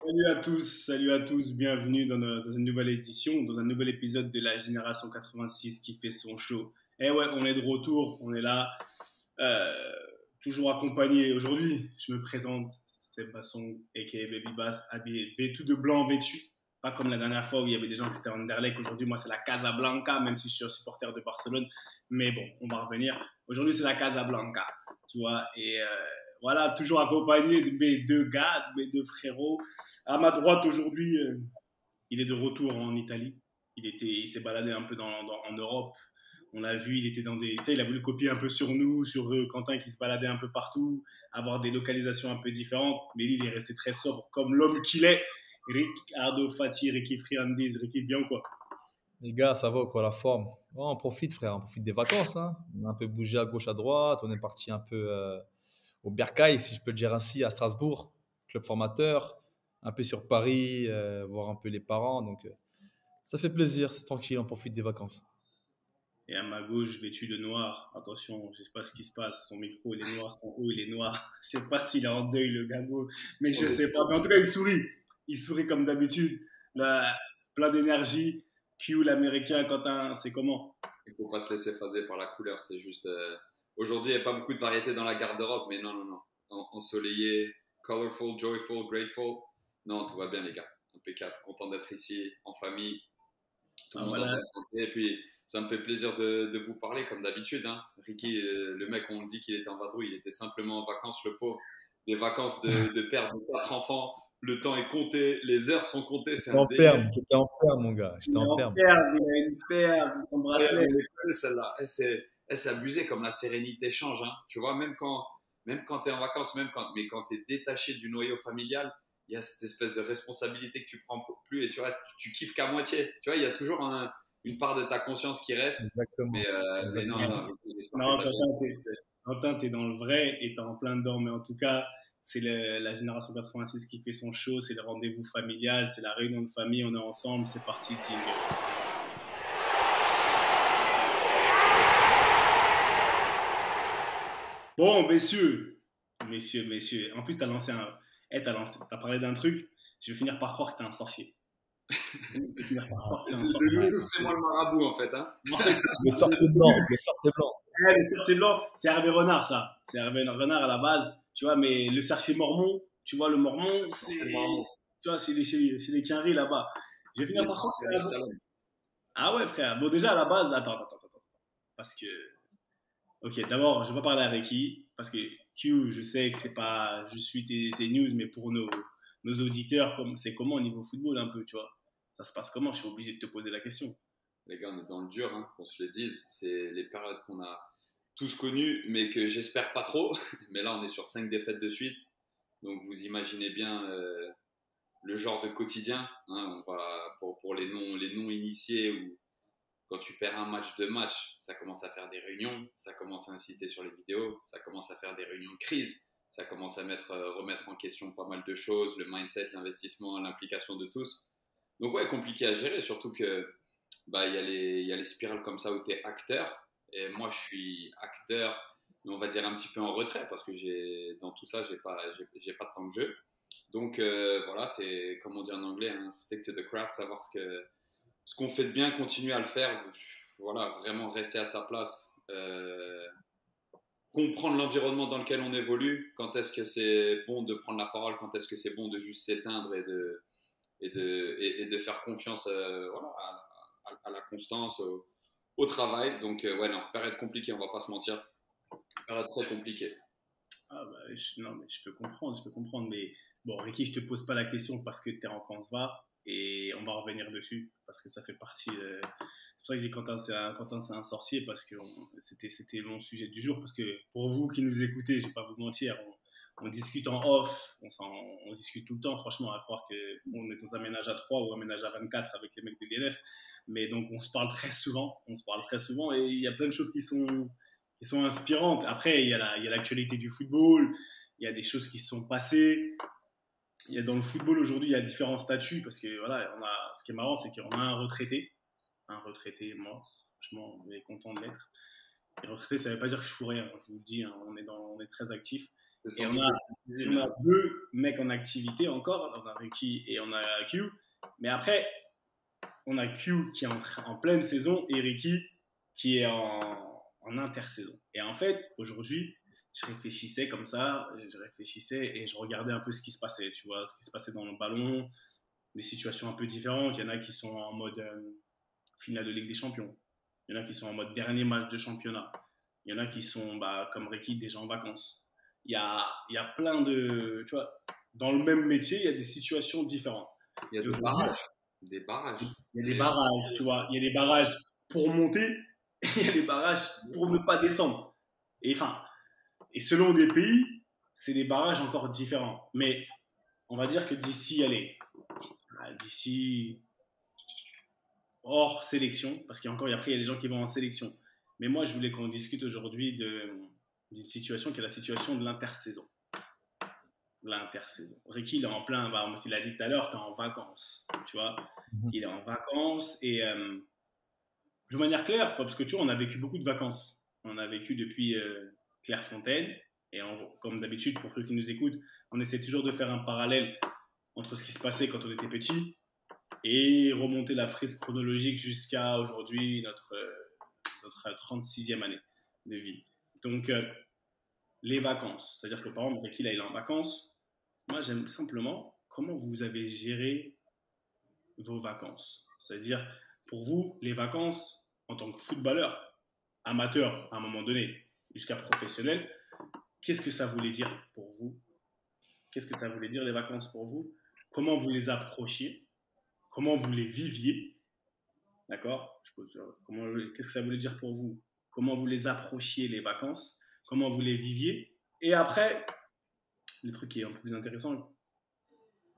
Salut à tous, bienvenue dans une nouvelle édition, dans un nouvel épisode de la Génération 86 qui fait son show. Eh ouais, on est de retour, on est là, euh, toujours accompagné. Aujourd'hui, je me présente, c'est Basson, a.k.a. Baby Bass, habillé tout de blanc vêtu. Pas comme la dernière fois où il y avait des gens qui étaient en Anderlecht. Aujourd'hui, moi, c'est la Casablanca, même si je suis un supporter de Barcelone. Mais bon, on va revenir. Aujourd'hui, c'est la Casablanca, tu vois. Et voilà, toujours accompagné de mes deux gars, de mes deux frérots. À ma droite aujourd'hui, il est de retour en Italie. Il s'est baladé un peu en Europe. On l'a vu, il était dans des, tu sais, il a voulu copier un peu sur nous, sur Quentin qui se baladait un peu partout, avoir des localisations un peu différentes. Mais lui, il est resté très sobre, comme l'homme qu'il est. Ricardo Fati, Ricky Friandis, Ricky bien ou quoi? Les gars, ça va ou quoi la forme? Ouais, on profite, frère, on profite des vacances, hein. On a un peu bougé à gauche, à droite. On est parti un peu au Bercail, si je peux le dire ainsi, à Strasbourg, club formateur, un peu sur Paris, voir un peu les parents. Donc, ça fait plaisir, c'est tranquille, on profite des vacances. Et à ma gauche, vêtu de noir. Attention, je sais pas ce qui se passe. Son micro, il est noir, son haut, il est noir. Je sais pas s'il est en deuil, le gago. Mais je sais pas. Mais en tout cas, il sourit. Il sourit comme d'habitude. Là, plein d'énergie. Q, l'américain, Quentin, c'est comment? Il faut pas se laisser phaser par la couleur. C'est juste. Aujourd'hui, il n'y a pas beaucoup de variétés dans la garde-robe, mais non, non, non. Ensoleillé, colorful, joyful, grateful. Non, tout va bien, les gars. Impeccable. Content d'être ici, en famille, tout le Ah, monde en voilà. bonne santé. Et puis, ça me fait plaisir de vous parler, comme d'habitude. Hein. Ricky, le mec, on dit qu'il était en vadrouille. Il était simplement en vacances, le pauvre. Des vacances de père de quatre enfants. Le temps est compté, les heures sont comptées, c'est J'étais un en délire. perme, j'étais en perme, mon gars, j'étais Il est en en perme. perle, il a une perle, son Ouais, bracelet. on les connaît celle-là. C'est abusé comme la sérénité change. Hein. Tu vois, même quand tu es en vacances, mais quand tu es détaché du noyau familial, il y a cette espèce de responsabilité que tu prends plus et tu vois, tu kiffes qu'à moitié. Tu vois, il y a toujours une part de ta conscience qui reste. Exactement, Mais non, exactement. non, j'espère que Non, tu as bien. Quentin, t'es dans le vrai et t'es en plein dedans. Mais en tout cas, c'est la génération 86 qui fait son show. C'est le rendez-vous familial, c'est la réunion de famille. On est ensemble. C'est parti, jingle. Bon, messieurs. En plus, t'as parlé d'un truc. Je vais finir par croire que t'es un sorcier. Je vais finir par croire que t'es un sorcier. C'est moi le marabout en fait. Hein. En fait, Le sorcier blanc, le sorcier blanc. le sorcier blanc, c'est Hervé Renard, ça. C'est Hervé Renard à la base, tu vois, mais le sorcier mormon, tu vois, le mormon, C'est marrant. tu vois, c'est les Quinri là-bas. Je vais finir Les par croire que sorciers t'es de un- salon. Ah ouais, frère. Bon, déjà, à la base, attends. Parce que, ok, d'abord, je vais pas parler avec qui, parce que Q, je sais que c'est pas, je suis tes news, mais pour nos auditeurs, c'est comment au niveau football un peu, tu vois. Ça se passe comment? Je suis obligé de te poser la question. Les gars, on est dans le dur, hein, qu'on se le dise. C'est les périodes qu'on a tous connues, mais que j'espère pas trop. Mais là, on est sur 5 défaites de suite. Donc, vous imaginez bien le genre de quotidien. Hein, pour les non initiés, où quand tu perds un match, deux matchs, ça commence à faire des réunions, ça commence à insister sur les vidéos, ça commence à faire des réunions de crise, ça commence à remettre en question pas mal de choses, le mindset, l'investissement, l'implication de tous. Donc ouais, compliqué à gérer, surtout que bah il y a les spirales comme ça où tu es acteur et moi je suis acteur, mais on va dire un petit peu en retrait parce que j'ai dans tout ça j'ai pas de temps de jeu. Donc voilà, c'est comme on dit en anglais, hein, stick to the craft, savoir ce qu'on fait de bien, continuer à le faire. Voilà, vraiment rester à sa place. Comprendre l'environnement dans lequel on évolue, quand est-ce que c'est bon de prendre la parole, quand est-ce que c'est bon de juste s'éteindre et de faire confiance voilà, à la constance, au travail. Donc, ouais, non, période compliquée, on va pas se mentir. Période très compliquée. Ah bah, non, mais je peux comprendre, mais bon, Ricky, je te pose pas la question parce que tu es en va et on va revenir dessus parce que ça fait partie. C'est pour ça que je dis Quentin, c'est un sorcier parce que c'était mon sujet du jour. Parce que pour vous qui nous écoutez, je vais pas vous mentir, on discute en off, on discute tout le temps, franchement, à croire qu'on est dans un ménage à 3 ou un ménage à 24 avec les mecs de l'INF. Mais donc, on se parle très souvent et il y a plein de choses qui sont inspirantes. Après, il y a l'actualité du football, il y a des choses qui se sont passées. Il y a dans le football aujourd'hui, il y a différents statuts parce que voilà, ce qui est marrant, c'est qu'on a un retraité, moi, franchement, on est content de l'être. Et retraité, ça ne veut pas dire que je fous rien, je vous le dis, hein, on est très actif. C'est Et sans on doute a, difficile, on hein. a deux mecs en activité encore, on a Ricky et on a Q. Mais après, on a Q qui est en pleine saison et Ricky qui est en intersaison. Et en fait, aujourd'hui, je réfléchissais comme ça, je réfléchissais et je regardais un peu ce qui se passait, tu vois, ce qui se passait dans le ballon, des situations un peu différentes. Il y en a qui sont en mode finale de Ligue des Champions. Il y en a qui sont en mode dernier match de championnat. Il y en a qui sont, bah, comme Ricky, déjà en vacances. Il y a plein de... Tu vois, dans le même métier, il y a des situations différentes. Il y a Et des aujourd'hui, barrages. Des barrages. il y a des Et barrages, tu vois. Il y a des barrages pour monter et il y a des barrages pour ne pas descendre. Et enfin, et selon des pays, c'est des barrages encore différents. Mais on va dire que d'ici, allez, d'ici hors sélection, parce qu'encore après, il y a des gens qui vont en sélection. Mais moi, je voulais qu'on discute aujourd'hui d'une situation qui est la situation de l'intersaison. L'intersaison. Ricky, il est en plein, bah, il a dit tout à l'heure, tu es en vacances, tu vois. Mhm. Il est en vacances et de manière claire, parce que tu vois, on a vécu beaucoup de vacances. On a vécu depuis Clairefontaine et comme d'habitude, pour ceux qui nous écoutent, on essaie toujours de faire un parallèle entre ce qui se passait quand on était petit et remonter la frise chronologique jusqu'à aujourd'hui, notre 36e année de vie. Donc, les vacances. C'est-à-dire que par exemple, Ricky, là, il est en vacances. Moi, j'aime simplement comment vous avez géré vos vacances. C'est-à-dire, pour vous, les vacances, en tant que footballeur, amateur à un moment donné, jusqu'à professionnel, qu'est-ce que ça voulait dire pour vous? Qu'est-ce que ça voulait dire les vacances pour vous? Comment vous les approchiez? Comment vous les viviez? D'accord? Qu'est-ce que ça voulait dire pour vous? Comment vous les approchiez les vacances? Comment vous les viviez? Et après, le truc qui est un peu plus intéressant,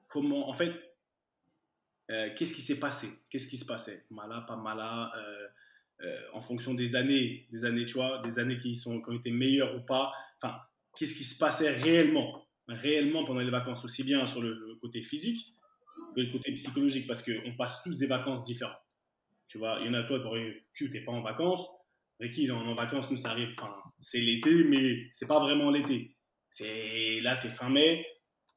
comment, en fait, qu'est-ce qui s'est passé? Qu'est-ce qui se passait? Mala, pas mala, en fonction des années, tu vois, des années qui ont été meilleures ou pas. Enfin, qu'est-ce qui se passait réellement pendant les vacances, aussi bien sur le côté physique que le côté psychologique, parce qu'on passe tous des vacances différentes. Tu vois, il y en a toi, tu n'es pas en vacances. Ricky, il est en vacances, nous, ça arrive, enfin, c'est l'été, mais c'est pas vraiment l'été. C'est là, tu es fin mai,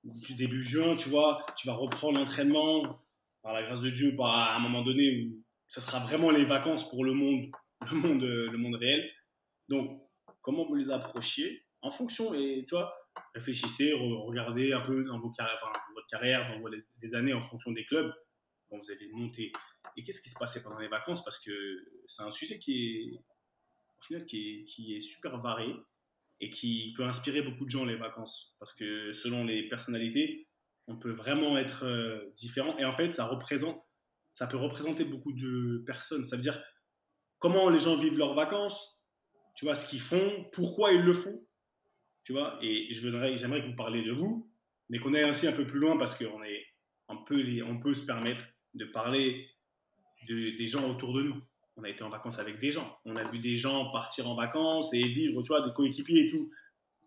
début juin, tu vois, tu vas reprendre l'entraînement par la grâce de Dieu, à un moment donné où ça sera vraiment les vacances pour le monde réel. Donc, comment vous les approchiez en fonction, et tu vois, réfléchissez, regardez un peu dans votre carrière, dans les années en fonction des clubs dont vous avez monté. Et qu'est-ce qui se passait pendant les vacances? Parce que c'est un sujet au final, qui est super varié et qui peut inspirer beaucoup de gens, les vacances. Parce que selon les personnalités, on peut vraiment être différent. Et en fait, ça peut représenter beaucoup de personnes. Ça veut dire comment les gens vivent leurs vacances, tu vois, ce qu'ils font, pourquoi ils le font, tu vois. Et j'aimerais que vous parliez de vous, mais qu'on aille ainsi un peu plus loin parce on peut se permettre de parler des gens autour de nous. On a été en vacances avec des gens. On a vu des gens partir en vacances et vivre, tu vois, des coéquipiers et tout.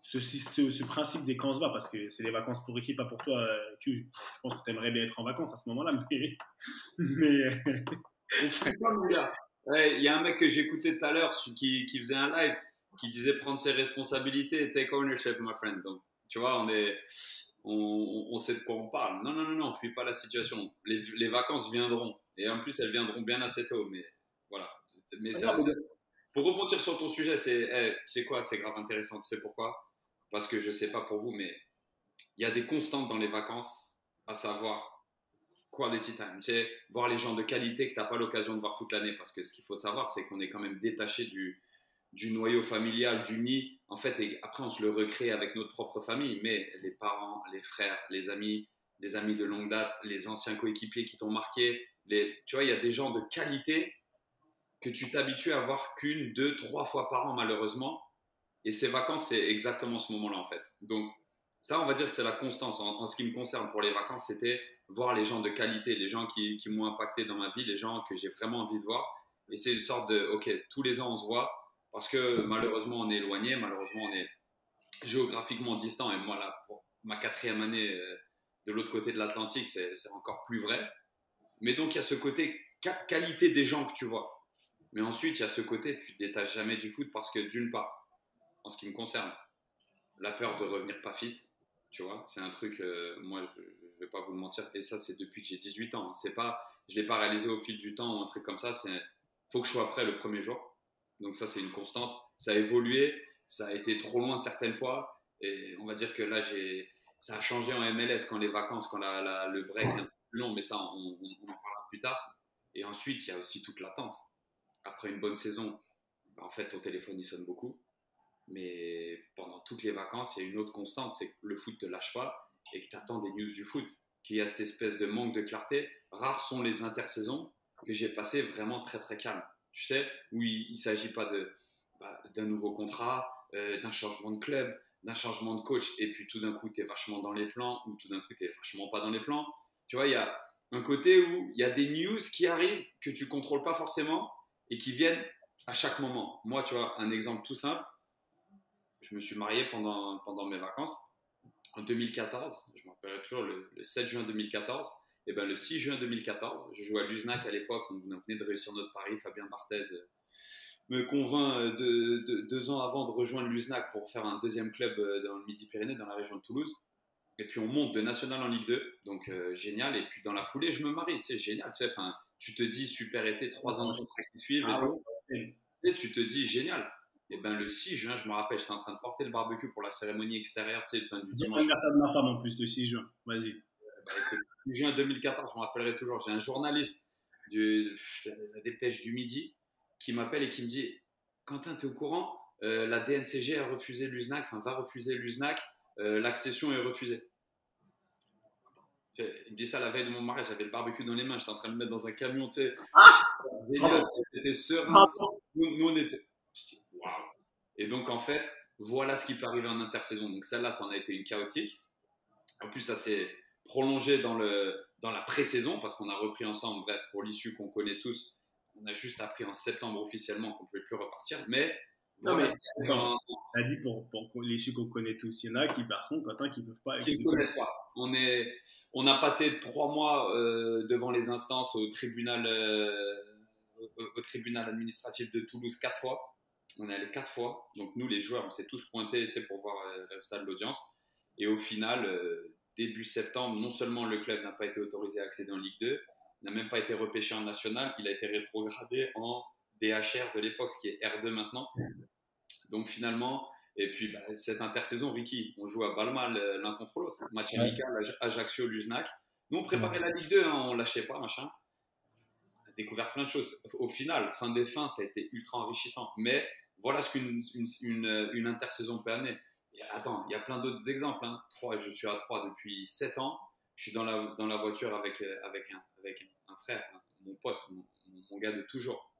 Ce principe des camps se va parce que c'est des vacances pour équipe, pas pour toi. Je pense que tu aimerais bien être en vacances à ce moment-là, mais On fait pas, mon gars. Ouais, il y a un mec que j'écoutais tout à l'heure qui faisait un live qui disait prendre ses responsabilités et take ownership, my friend. Donc, tu vois, on sait de quoi on parle. Non, non, non, non, on ne fuit pas la situation. Les vacances viendront. Et en plus, elles viendront bien assez tôt. Mais voilà. Mais pour rebondir sur ton sujet, c'est quoi? C'est grave intéressant. Tu sais pourquoi? Parce que je ne sais pas pour vous, mais il y a des constantes dans les vacances, à savoir quality time, tu sais, voir les gens de qualité que tu n'as pas l'occasion de voir toute l'année. Parce que ce qu'il faut savoir, c'est qu'on est quand même détaché du noyau familial, du nid, en fait, et après on se le recrée avec notre propre famille, mais les parents, les frères, les amis de longue date, les anciens coéquipiers qui t'ont marqué, tu vois, il y a des gens de qualité que tu t'habitues à voir qu'une, deux, trois fois par an malheureusement, et ces vacances, c'est exactement ce moment-là en fait. Donc ça, on va dire que c'est la constance. En ce qui me concerne pour les vacances, c'était voir les gens de qualité, les gens qui m'ont impacté dans ma vie, les gens que j'ai vraiment envie de voir. Et c'est une sorte de, ok, tous les ans on se voit, parce que malheureusement on est éloigné, malheureusement on est géographiquement distant. Et moi, là, pour ma 4e année de l'autre côté de l'Atlantique, c'est encore plus vrai. Mais donc il y a ce côté qualité des gens que tu vois. Mais ensuite, il y a ce côté, tu ne te détaches jamais du foot parce que d'une part, en ce qui me concerne, la peur de revenir pas fit, tu vois. C'est un truc, moi, je vais pas vous le mentir, et ça, c'est depuis que j'ai 18 ans. Hein. C'est pas, je l'ai pas réalisé au fil du temps ou un truc comme ça. C'est, faut que je sois prêt le premier jour. Donc ça, c'est une constante. Ça a évolué, ça a été trop loin certaines fois, et on va dire que là, ça a changé en MLS quand les vacances, quand le break est un peu plus long, mais ça, on en parlera plus tard. Et ensuite, il y a aussi toute l'attente. Après une bonne saison, en fait, ton téléphone, il sonne beaucoup. Mais pendant toutes les vacances, il y a une autre constante, c'est que le foot ne te lâche pas et que tu attends des news du foot, qu'il y a cette espèce de manque de clarté. Rares sont les intersaisons que j'ai passées vraiment très très calmes. Tu sais, où il ne s'agit pas d'un nouveau contrat, d'un changement de club, d'un changement de coach, et puis tout d'un coup, tu es vachement dans les plans, ou tout d'un coup, tu n'es vachement pas dans les plans. Tu vois, il y a un côté où il y a des news qui arrivent que tu ne contrôles pas forcément et qui viennent à chaque moment. Moi, tu vois, un exemple tout simple, je me suis marié pendant mes vacances en 2014. Je me rappellerai toujours le 7 juin 2014. Et ben, le 6 juin 2014, je jouais à Luznac à l'époque. On venait de réussir notre pari. Fabien Barthez me convainc 2 ans avant de rejoindre Luznac pour faire un deuxième club dans le Midi-Pyrénées, dans la région de Toulouse. Et puis on monte de National en Ligue 2. Donc génial. Et puis dans la foulée, je me marie. Tu sais, génial. Tu sais, tu te dis super été, 3 ans de contrat qui suivent et tout. Et tu te dis génial. Et ben le 6 juin, je me rappelle, j'étais en train de porter le barbecue pour la cérémonie extérieure, tu sais, fin du dimanche. C'est l'anniversaire de ma femme en plus, le 6 juin. Vas-y. Écoute, 6 juin 2014, je me rappellerai toujours. J'ai un journaliste de la Dépêche du Midi qui m'appelle et qui me dit Quentin, tu es au courant la DNCG a refusé l'USNAC, va refuser l'USNAC, l'accession est refusée. Il me dit ça la veille de mon mariage, j'avais le barbecue dans les mains, j'étais en train de le mettre dans un camion, tu sais. C'était serein. Nous, on était. Waouh! Et donc, en fait, voilà ce qui peut arriver en intersaison. Donc, celle-là, ça en a été une chaotique. En plus, ça s'est prolongé dans la pré-saison parce qu'on a repris ensemble. Bref, pour l'issue qu'on connaît tous, on a juste appris en septembre officiellement qu'on ne pouvait plus repartir. Mais, non, voilà, mais on a dit pour l'issue qu'on connaît tous. Il y en a qui, par contre, Quentin, qui ne peuvent pas. Qui ne connaissent pas. On a passé 3 mois devant les instances au tribunal administratif de Toulouse 4 fois. On est allé 4 fois. Donc, nous, les joueurs, on s'est tous pointés pour voir le résultat de l'audience. Et au final, début septembre, non seulement le club n'a pas été autorisé à accéder en Ligue 2, n'a même pas été repêché en national, il a été rétrogradé en DHR de l'époque, ce qui est R2 maintenant. Donc, finalement, et puis cette intersaison, Ricky, on joue à balles l'un contre l'autre. Match amical, Ajaccio, Luznac. Nous, on préparait la Ligue 2, on ne lâchait pas, machin. On a découvert plein de choses. Au final, fin des fins, ça a été ultra enrichissant. Mais voilà ce qu'une intersaison peut amener. Attends, il y a plein d'autres exemples. Hein. Je suis à 3 depuis 7 ans. Je suis dans la voiture avec un frère, mon pote, mon gars de toujours.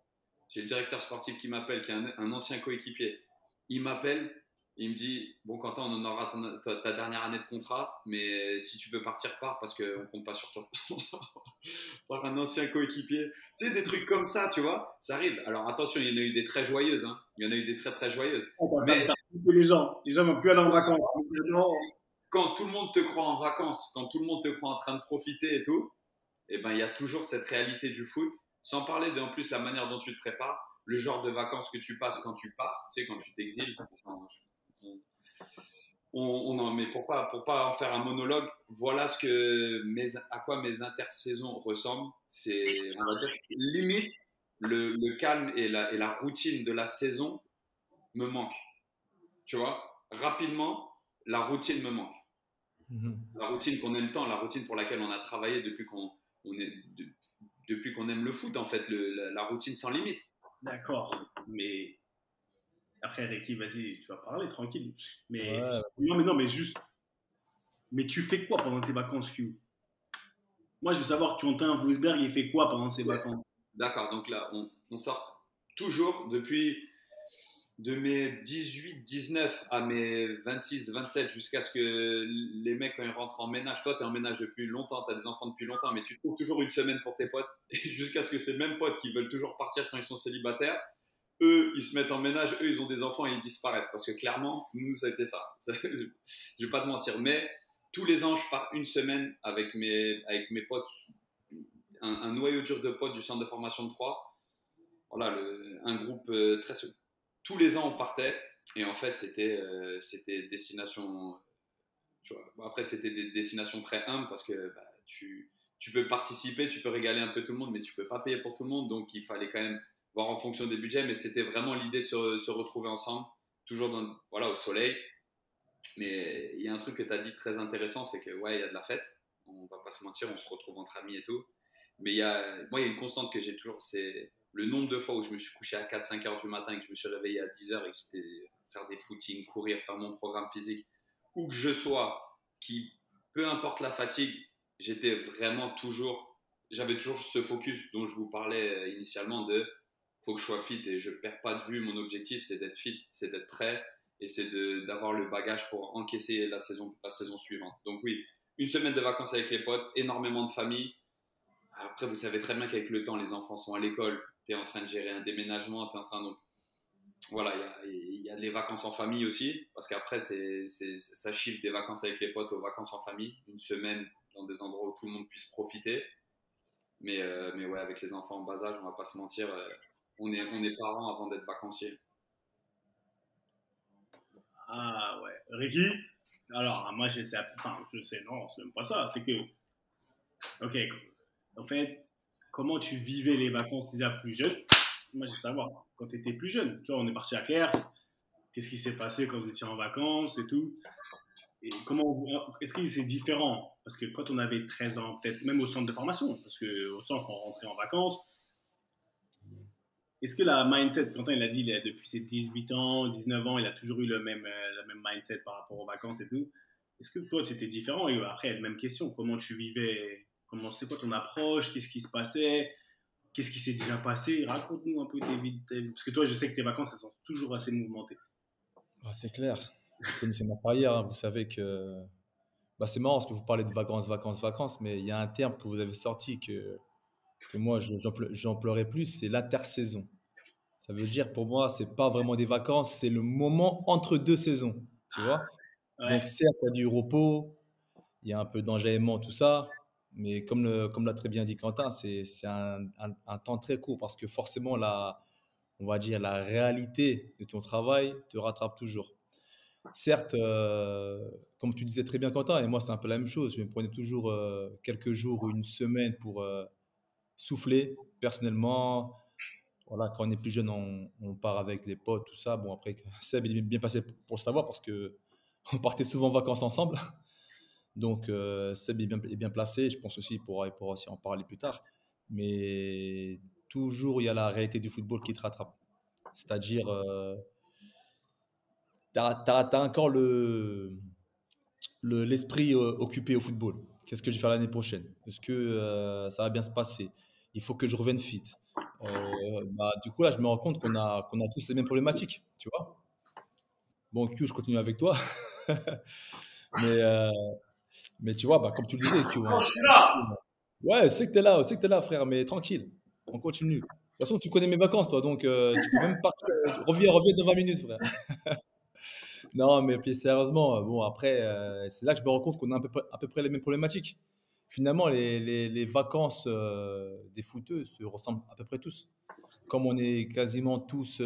J'ai le directeur sportif qui m'appelle, qui est un ancien coéquipier. Il m'appelle, il me dit « Bon, Quentin, on aura ta dernière année de contrat, mais si tu peux partir, pars parce qu'on ne compte pas sur toi. » Par un ancien coéquipier. Tu sais, des trucs comme ça, tu vois, ça arrive. Alors attention, il y en a eu des très joyeuses. Hein. Il y en a eu des très, très joyeuses. Mais les gens ne vont plus aller en vacances. Quand tout le monde te croit en vacances, quand tout le monde te croit en train de profiter et tout, eh ben, il y a toujours cette réalité du foot. Sans parler en plus la manière dont tu te prépares, le genre de vacances que tu passes quand tu pars, tu sais, quand tu t'exiles. Mais pour pas en faire un monologue, voilà à quoi mes intersaisons ressemblent. C'est, on va dire, limite, le calme et la routine de la saison me manque. Tu vois, rapidement, la routine me manque. La routine qu'on aime tant, la routine pour laquelle on a travaillé depuis qu'on aime le foot, en fait, la routine sans limite. D'accord, mais après, Ricky, vas-y, tu vas parler tranquille. Mais non, mais juste. Mais tu fais quoi pendant tes vacances, Q? Moi, je veux savoir, Quentin Vousberg, il fait quoi pendant ses vacances? D'accord, donc là, on sort toujours de mes 18, 19 à mes 26, 27, jusqu'à ce que les mecs, quand ils rentrent en ménage, toi, tu es en ménage depuis longtemps, tu as des enfants depuis longtemps, mais tu trouves toujours une semaine pour tes potes, et jusqu'à ce que ces mêmes potes qui veulent toujours partir quand ils sont célibataires, eux, ils se mettent en ménage, eux, ils ont des enfants et ils disparaissent, parce que clairement, nous, ça a été ça. Je vais pas te mentir, mais tous les ans, je pars une semaine avec mes potes, un noyau dur de potes du centre de formation de Troyes. Voilà, un groupe très... Tous les ans, on partait Et en fait, c'était destination. Tu vois. Bon, après, c'était des destinations très humbles parce que bah, tu peux participer, tu peux régaler un peu tout le monde, mais tu peux pas payer pour tout le monde. Donc, il fallait quand même voir en fonction des budgets. Mais c'était vraiment l'idée de se retrouver ensemble, toujours voilà, au soleil. Mais il y a un truc que tu as dit très intéressant, c'est que ouais, il y a de la fête. On va pas se mentir, on se retrouve entre amis et tout. Mais moi, il y a une constante que j'ai toujours, c'est le nombre de fois où je me suis couché à 4-5 heures du matin et que je me suis réveillé à 10 heures et que j'étais faire des footings, courir, faire mon programme physique, où que je sois, peu importe la fatigue, j'avais toujours ce focus dont je vous parlais initialement de faut que je sois fit et je perds pas de vue. Mon objectif, c'est d'être fit, c'est d'être prêt et c'est d'avoir le bagage pour encaisser la saison suivante. Donc oui, une semaine de vacances avec les potes, énormément de famille. Après, vous savez très bien qu'avec le temps, les enfants sont à l'école, tu es en train de gérer un déménagement, tu es en train donc voilà, il y a les vacances en famille aussi, parce qu'après, ça chiffre des vacances avec les potes aux vacances en famille, une semaine dans des endroits où tout le monde puisse profiter. Mais ouais, avec les enfants en bas âge, on va pas se mentir, on est parents avant d'être vacanciers. Ah ouais. Ricky, alors moi je sais, non, c'est même pas ça. C'est que, ok, en fait, comment tu vivais les vacances déjà plus jeune? Moi, je veux savoir, quand tu étais plus jeune, tu vois, on est parti à Claire, qu'est-ce qui s'est passé quand vous étiez en vacances et tout? Et est-ce que c'est différent? Parce que quand on avait 13 ans, peut-être même au centre de formation, parce qu'au centre, on rentrait en vacances, est-ce que la mindset, Quentin, il a dit, depuis ses 18 ans, 19 ans, il a toujours eu le même mindset par rapport aux vacances et tout. Est-ce que toi, tu étais différent? Et après, même question, comment tu vivais? C'est quoi ton approche? Qu'est-ce qui se passait? Qu'est-ce qui s'est déjà passé? Raconte-nous un peu tes vies. Parce que toi, je sais que tes vacances, elles sont toujours assez mouvementées. Ah, c'est clair. Vous connaissez ma carrière, hein. Vous savez que bah, c'est marrant parce que vous parlez de vacances, vacances, vacances, mais il y a un terme que vous avez sorti que moi j'emploierais plus, c'est l'intersaison. Ça veut dire pour moi, c'est pas vraiment des vacances, c'est le moment entre deux saisons. Tu vois? Donc Ouais, certes, il y a du repos, il y a un peu d'enjaillement, tout ça, mais comme l'a très bien dit Quentin, c'est un temps très court parce que forcément, on va dire, la réalité de ton travail te rattrape toujours. Certes, comme tu disais très bien Quentin, et moi c'est un peu la même chose, je me prenais toujours quelques jours ou une semaine pour souffler personnellement. Voilà, quand on est plus jeune, on part avec les potes, tout ça. Bon, après, Seb, il est bien passé pour le savoir parce que on partait souvent en vacances ensemble. Donc, Seb est bien placé. Je pense aussi il pourra aussi en parler plus tard. Mais toujours, il y a la réalité du football qui te rattrape. C'est-à-dire, tu as encore l'esprit occupé au football. Qu'est-ce que je vais faire l'année prochaine? Est-ce que ça va bien se passer? Il faut que je revienne fit. Bah, du coup, là, je me rends compte qu'on a tous les mêmes problématiques, tu vois. Bon, Q, je continue avec toi. mais, euh, mais tu vois, bah, comme tu le disais, Q, hein, je suis là. ouais, je sais que tu es là, frère, mais tranquille, on continue. De toute façon, tu connais mes vacances, toi, donc tu peux même partir. Reviens dans 20 minutes, frère. Non, mais puis sérieusement, bon, après, c'est là que je me rends compte qu'on a à peu près les mêmes problématiques. Finalement, les vacances des footeux se ressemblent à peu près tous. Comme on est quasiment tous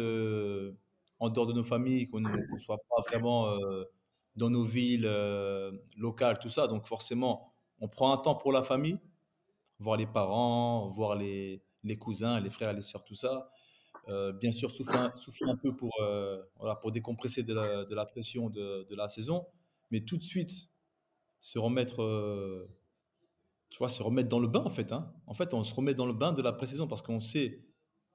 en dehors de nos familles, qu'on ne soit pas vraiment dans nos villes locales, tout ça, donc forcément, on prend un temps pour la famille, voir les parents, voir les cousins, les frères, les sœurs, tout ça. Bien sûr, souffler un peu voilà, pour décompresser de la pression de la saison, mais tout de suite se remettre, tu vois, se remettre dans le bain en fait, hein. En fait, on se remet dans le bain de la pré-saison parce qu'on sait,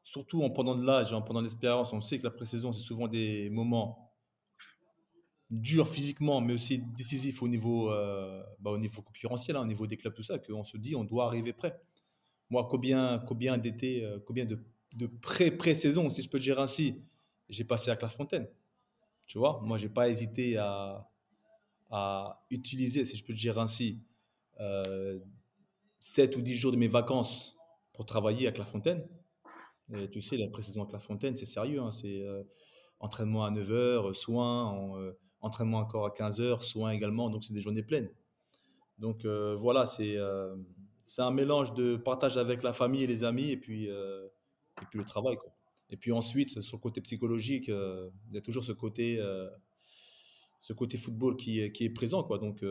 surtout en prenant de l'âge et en prenant de l'expérience, on sait que la pré-saison, c'est souvent des moments durs physiquement, mais aussi décisifs au niveau concurrentiel, hein, au niveau des clubs, tout ça, qu'on se dit on doit arriver prêt. Moi, combien de pré-saison, si je peux dire ainsi, j'ai passé à Clairefontaine. Tu vois, moi, j'ai pas hésité à utiliser, si je peux dire ainsi, euh, 7 ou 10 jours de mes vacances pour travailler à Clairefontaine. Et tu sais, la pré-saison à Clairefontaine, c'est sérieux, hein, c'est entraînement à 9 heures, soins, entraînement encore à 15 heures, soins également, donc c'est des journées pleines. Donc voilà, c'est un mélange de partage avec la famille et les amis et puis le travail, quoi. Et puis ensuite, sur le côté psychologique, il y a toujours ce côté football qui est présent, quoi. Donc,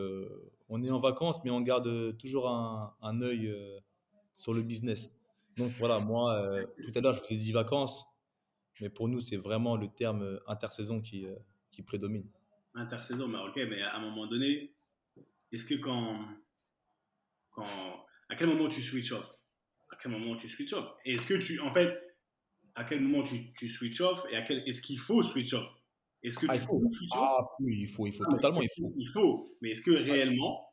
on est en vacances, mais on garde toujours un œil sur le business. Donc voilà, moi, tout à l'heure, je vous ai dit vacances, mais pour nous, c'est vraiment le terme intersaison qui prédomine. Intersaison, mais ok, mais à un moment donné, est-ce que à quel moment tu switch off? À quel moment tu switch off? Et est-ce que en fait, à quel moment tu switch off et est-ce qu'il faut switch off? Est-ce que Ah, il tu faut. peux switch off? Ah, oui, il faut Non, mais totalement, il faut. il faut. Mais est-ce que réellement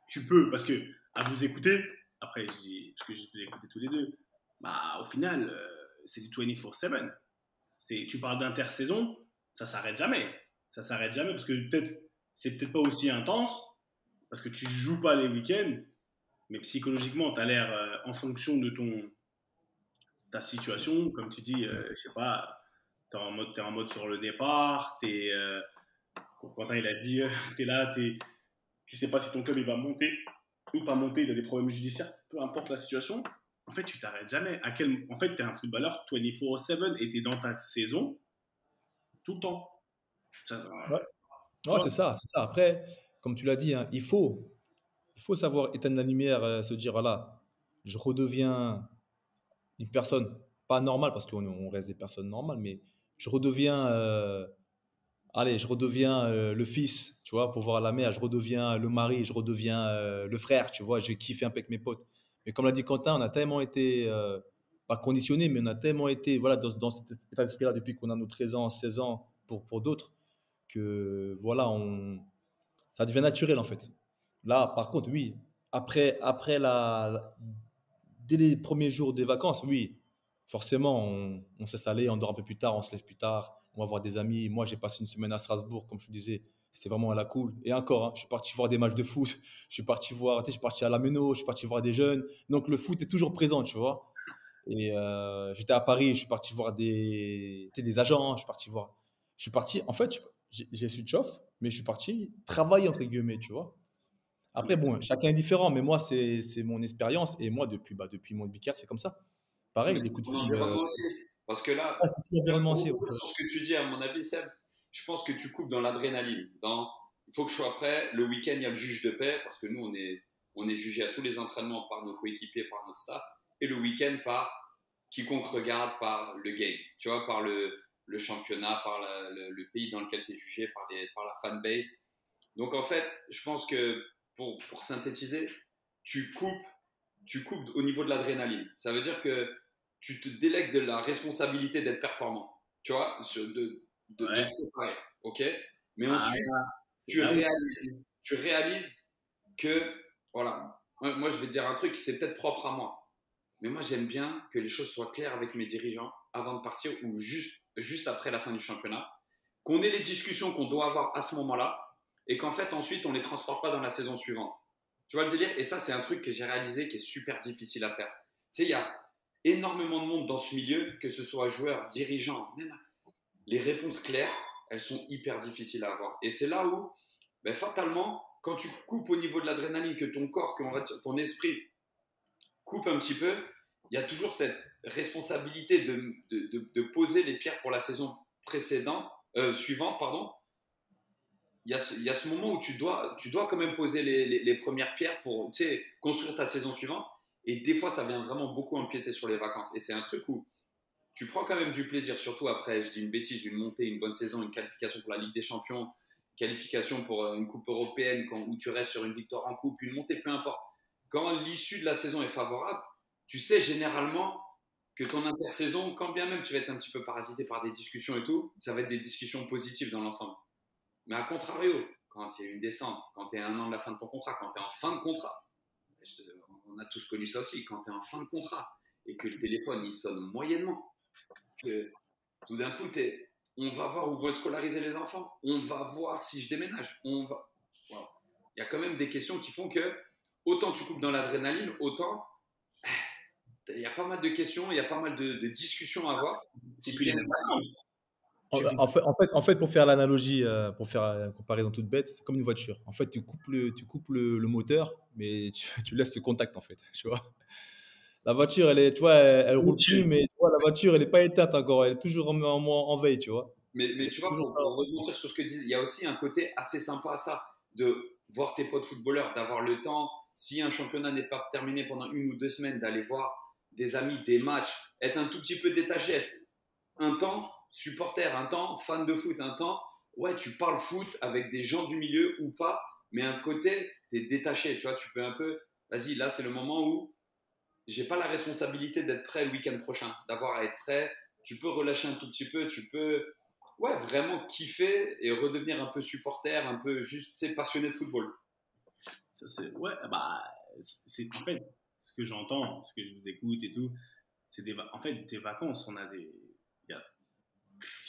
tu peux? Parce que à vous écouter, après, parce que je vous ai écouté tous les deux, bah, au final, c'est du 24/7. Tu parles d'intersaison, ça s'arrête jamais. Ça s'arrête jamais parce que c'est peut-être pas aussi intense parce que tu joues pas les week-ends, mais psychologiquement, tu as l'air en fonction de ta situation, comme tu dis, je sais pas, t'es en mode sur le départ, Quentin il a dit, t'es là, tu sais pas si ton club il va monter ou pas monter, il a des problèmes judiciaires, peu importe la situation. En fait, tu t'arrêtes jamais. En fait, tu es un footballeur 24/7 et tu es dans ta saison tout le temps. Ça, Ouais. tu Ouais, vois, c'est ça, c'est ça. Après, comme tu l'as dit, hein, il faut savoir éteindre la lumière, se dire, voilà, je redeviens une personne pas normale, parce qu'on reste des personnes normales, mais je redeviens, allez, je redeviens le fils, tu vois, pour voir la mère, je redeviens le mari, je redeviens le frère, tu vois, je kiffe un peu avec mes potes. Mais comme l'a dit Quentin, on a tellement été, pas conditionné, mais on a tellement été voilà, dans cet état d'esprit-là depuis qu'on a nos 13 ans, 16 ans pour d'autres, que voilà, ça devient naturel en fait. Là, par contre, oui, après dès les premiers jours des vacances, oui, forcément, on se laisse aller, on dort un peu plus tard, on se lève plus tard, on va voir des amis. Moi, j'ai passé une semaine à Strasbourg, comme je te disais, c'était vraiment à la cool. Et encore, hein, je suis parti voir des matchs de foot, je suis parti voir, tu sais, je suis parti à la Méno, je suis parti voir des jeunes. Donc le foot est toujours présent, tu vois. Et j'étais à Paris, je suis parti voir tu sais, des agents, je suis parti, en fait, j'ai switch off, mais je suis parti travailler, entre guillemets, tu vois. Après, bon, chacun est différent, mais moi, c'est mon expérience. Et moi, depuis mon Vicaire, c'est comme ça. Non, Pareil, mais les c'est coups de ton fil. environnement aussi. Parce que là, Ouais, c'est sur l'environnement pour aussi. Ouais, rebondir sur ce que tu dis, à mon avis, Seb, je pense que tu coupes dans l'adrénaline. Il faut que je sois prêt. Le week-end, il y a le juge de paix, parce que nous, on est jugé à tous les entraînements par nos coéquipiers, par notre staff. Et le week-end, par quiconque regarde, par le game. Tu vois, par le championnat, par le pays dans lequel tu es jugé, par la fanbase. Donc, en fait, je pense que pour synthétiser, tu coupes, tu coupes au niveau de l'adrénaline. Ça veut dire que tu te délègues de la responsabilité d'être performant, tu vois, de ouais. se préparer, ok. Mais Ah, ensuite, c'est là où. tu réalises que, voilà, moi je vais te dire un truc qui c'est peut-être propre à moi, mais moi j'aime bien que les choses soient claires avec mes dirigeants avant de partir ou juste après la fin du championnat, qu'on ait les discussions qu'on doit avoir à ce moment-là et qu'en fait ensuite on ne les transporte pas dans la saison suivante. Tu vois le délire. Et ça, c'est un truc que j'ai réalisé qui est super difficile à faire. Tu sais, il y a énormément de monde dans ce milieu, que ce soit joueurs, dirigeants, même les réponses claires, elles sont hyper difficiles à avoir. Et c'est là où, ben, fatalement, quand tu coupes au niveau de l'adrénaline, que ton corps, ton esprit coupe un petit peu, il y a toujours cette responsabilité de poser les pierres pour la saison suivante, pardon. Il y a ce moment où tu dois quand même poser les premières pierres pour, tu sais, construire ta saison suivante. Et des fois, ça vient vraiment beaucoup empiéter sur les vacances. Et c'est un truc où tu prends quand même du plaisir, surtout après, je dis une bêtise, une montée, une bonne saison, une qualification pour la Ligue des Champions, une qualification pour une Coupe européenne où tu restes sur une victoire en Coupe, une montée, peu importe. Quand l'issue de la saison est favorable, tu sais généralement que ton intersaison, quand bien même tu vas être un petit peu parasité par des discussions et tout, ça va être des discussions positives dans l'ensemble. Mais à contrario, quand il y a une descente, quand tu es à 1 an de la fin de ton contrat, quand tu es en fin de contrat, on a tous connu ça aussi, quand tu es en fin de contrat et que le téléphone il sonne moyennement, que tout d'un coup, on va voir où vont scolariser les enfants, on va voir si je déménage, Wow. Il y a quand même des questions qui font que autant tu coupes dans l'adrénaline, autant il y a pas mal de questions, il y a pas mal de discussions à avoir. C'est puis les vacances. En fait, pour faire l'analogie, pour faire une comparaison toute bête, c'est comme une voiture. En fait, tu coupes le moteur, mais tu laisses le contact, en fait. Tu vois. la voiture, elle est, tu vois, elle roule plus, mais tu vois, la voiture, elle n'est pas éteinte encore. Elle est toujours en veille, tu vois. Mais Elle tu est vois, toujours pour rebondir sur ce que tu dis, il y a aussi un côté assez sympa à ça, de voir tes potes footballeurs, d'avoir le temps, si un championnat n'est pas terminé pendant 1 ou 2 semaines, d'aller voir des amis, des matchs, être un tout petit peu détaché, être un temps supporter, un temps fan de foot, un temps, ouais, tu parles foot avec des gens du milieu ou pas, mais un côté, tu es détaché, tu vois, tu peux un peu, vas-y, là c'est le moment où j'ai pas la responsabilité d'être prêt le week-end prochain, d'avoir à être prêt, tu peux relâcher un tout petit peu, tu peux, ouais, vraiment kiffer et redevenir un peu supporter, un peu juste, tu sais, passionné de football. Ça, ouais, bah, c'est en fait ce que j'entends, ce que je vous écoute et tout. En fait, des vacances, on a des. Il y a,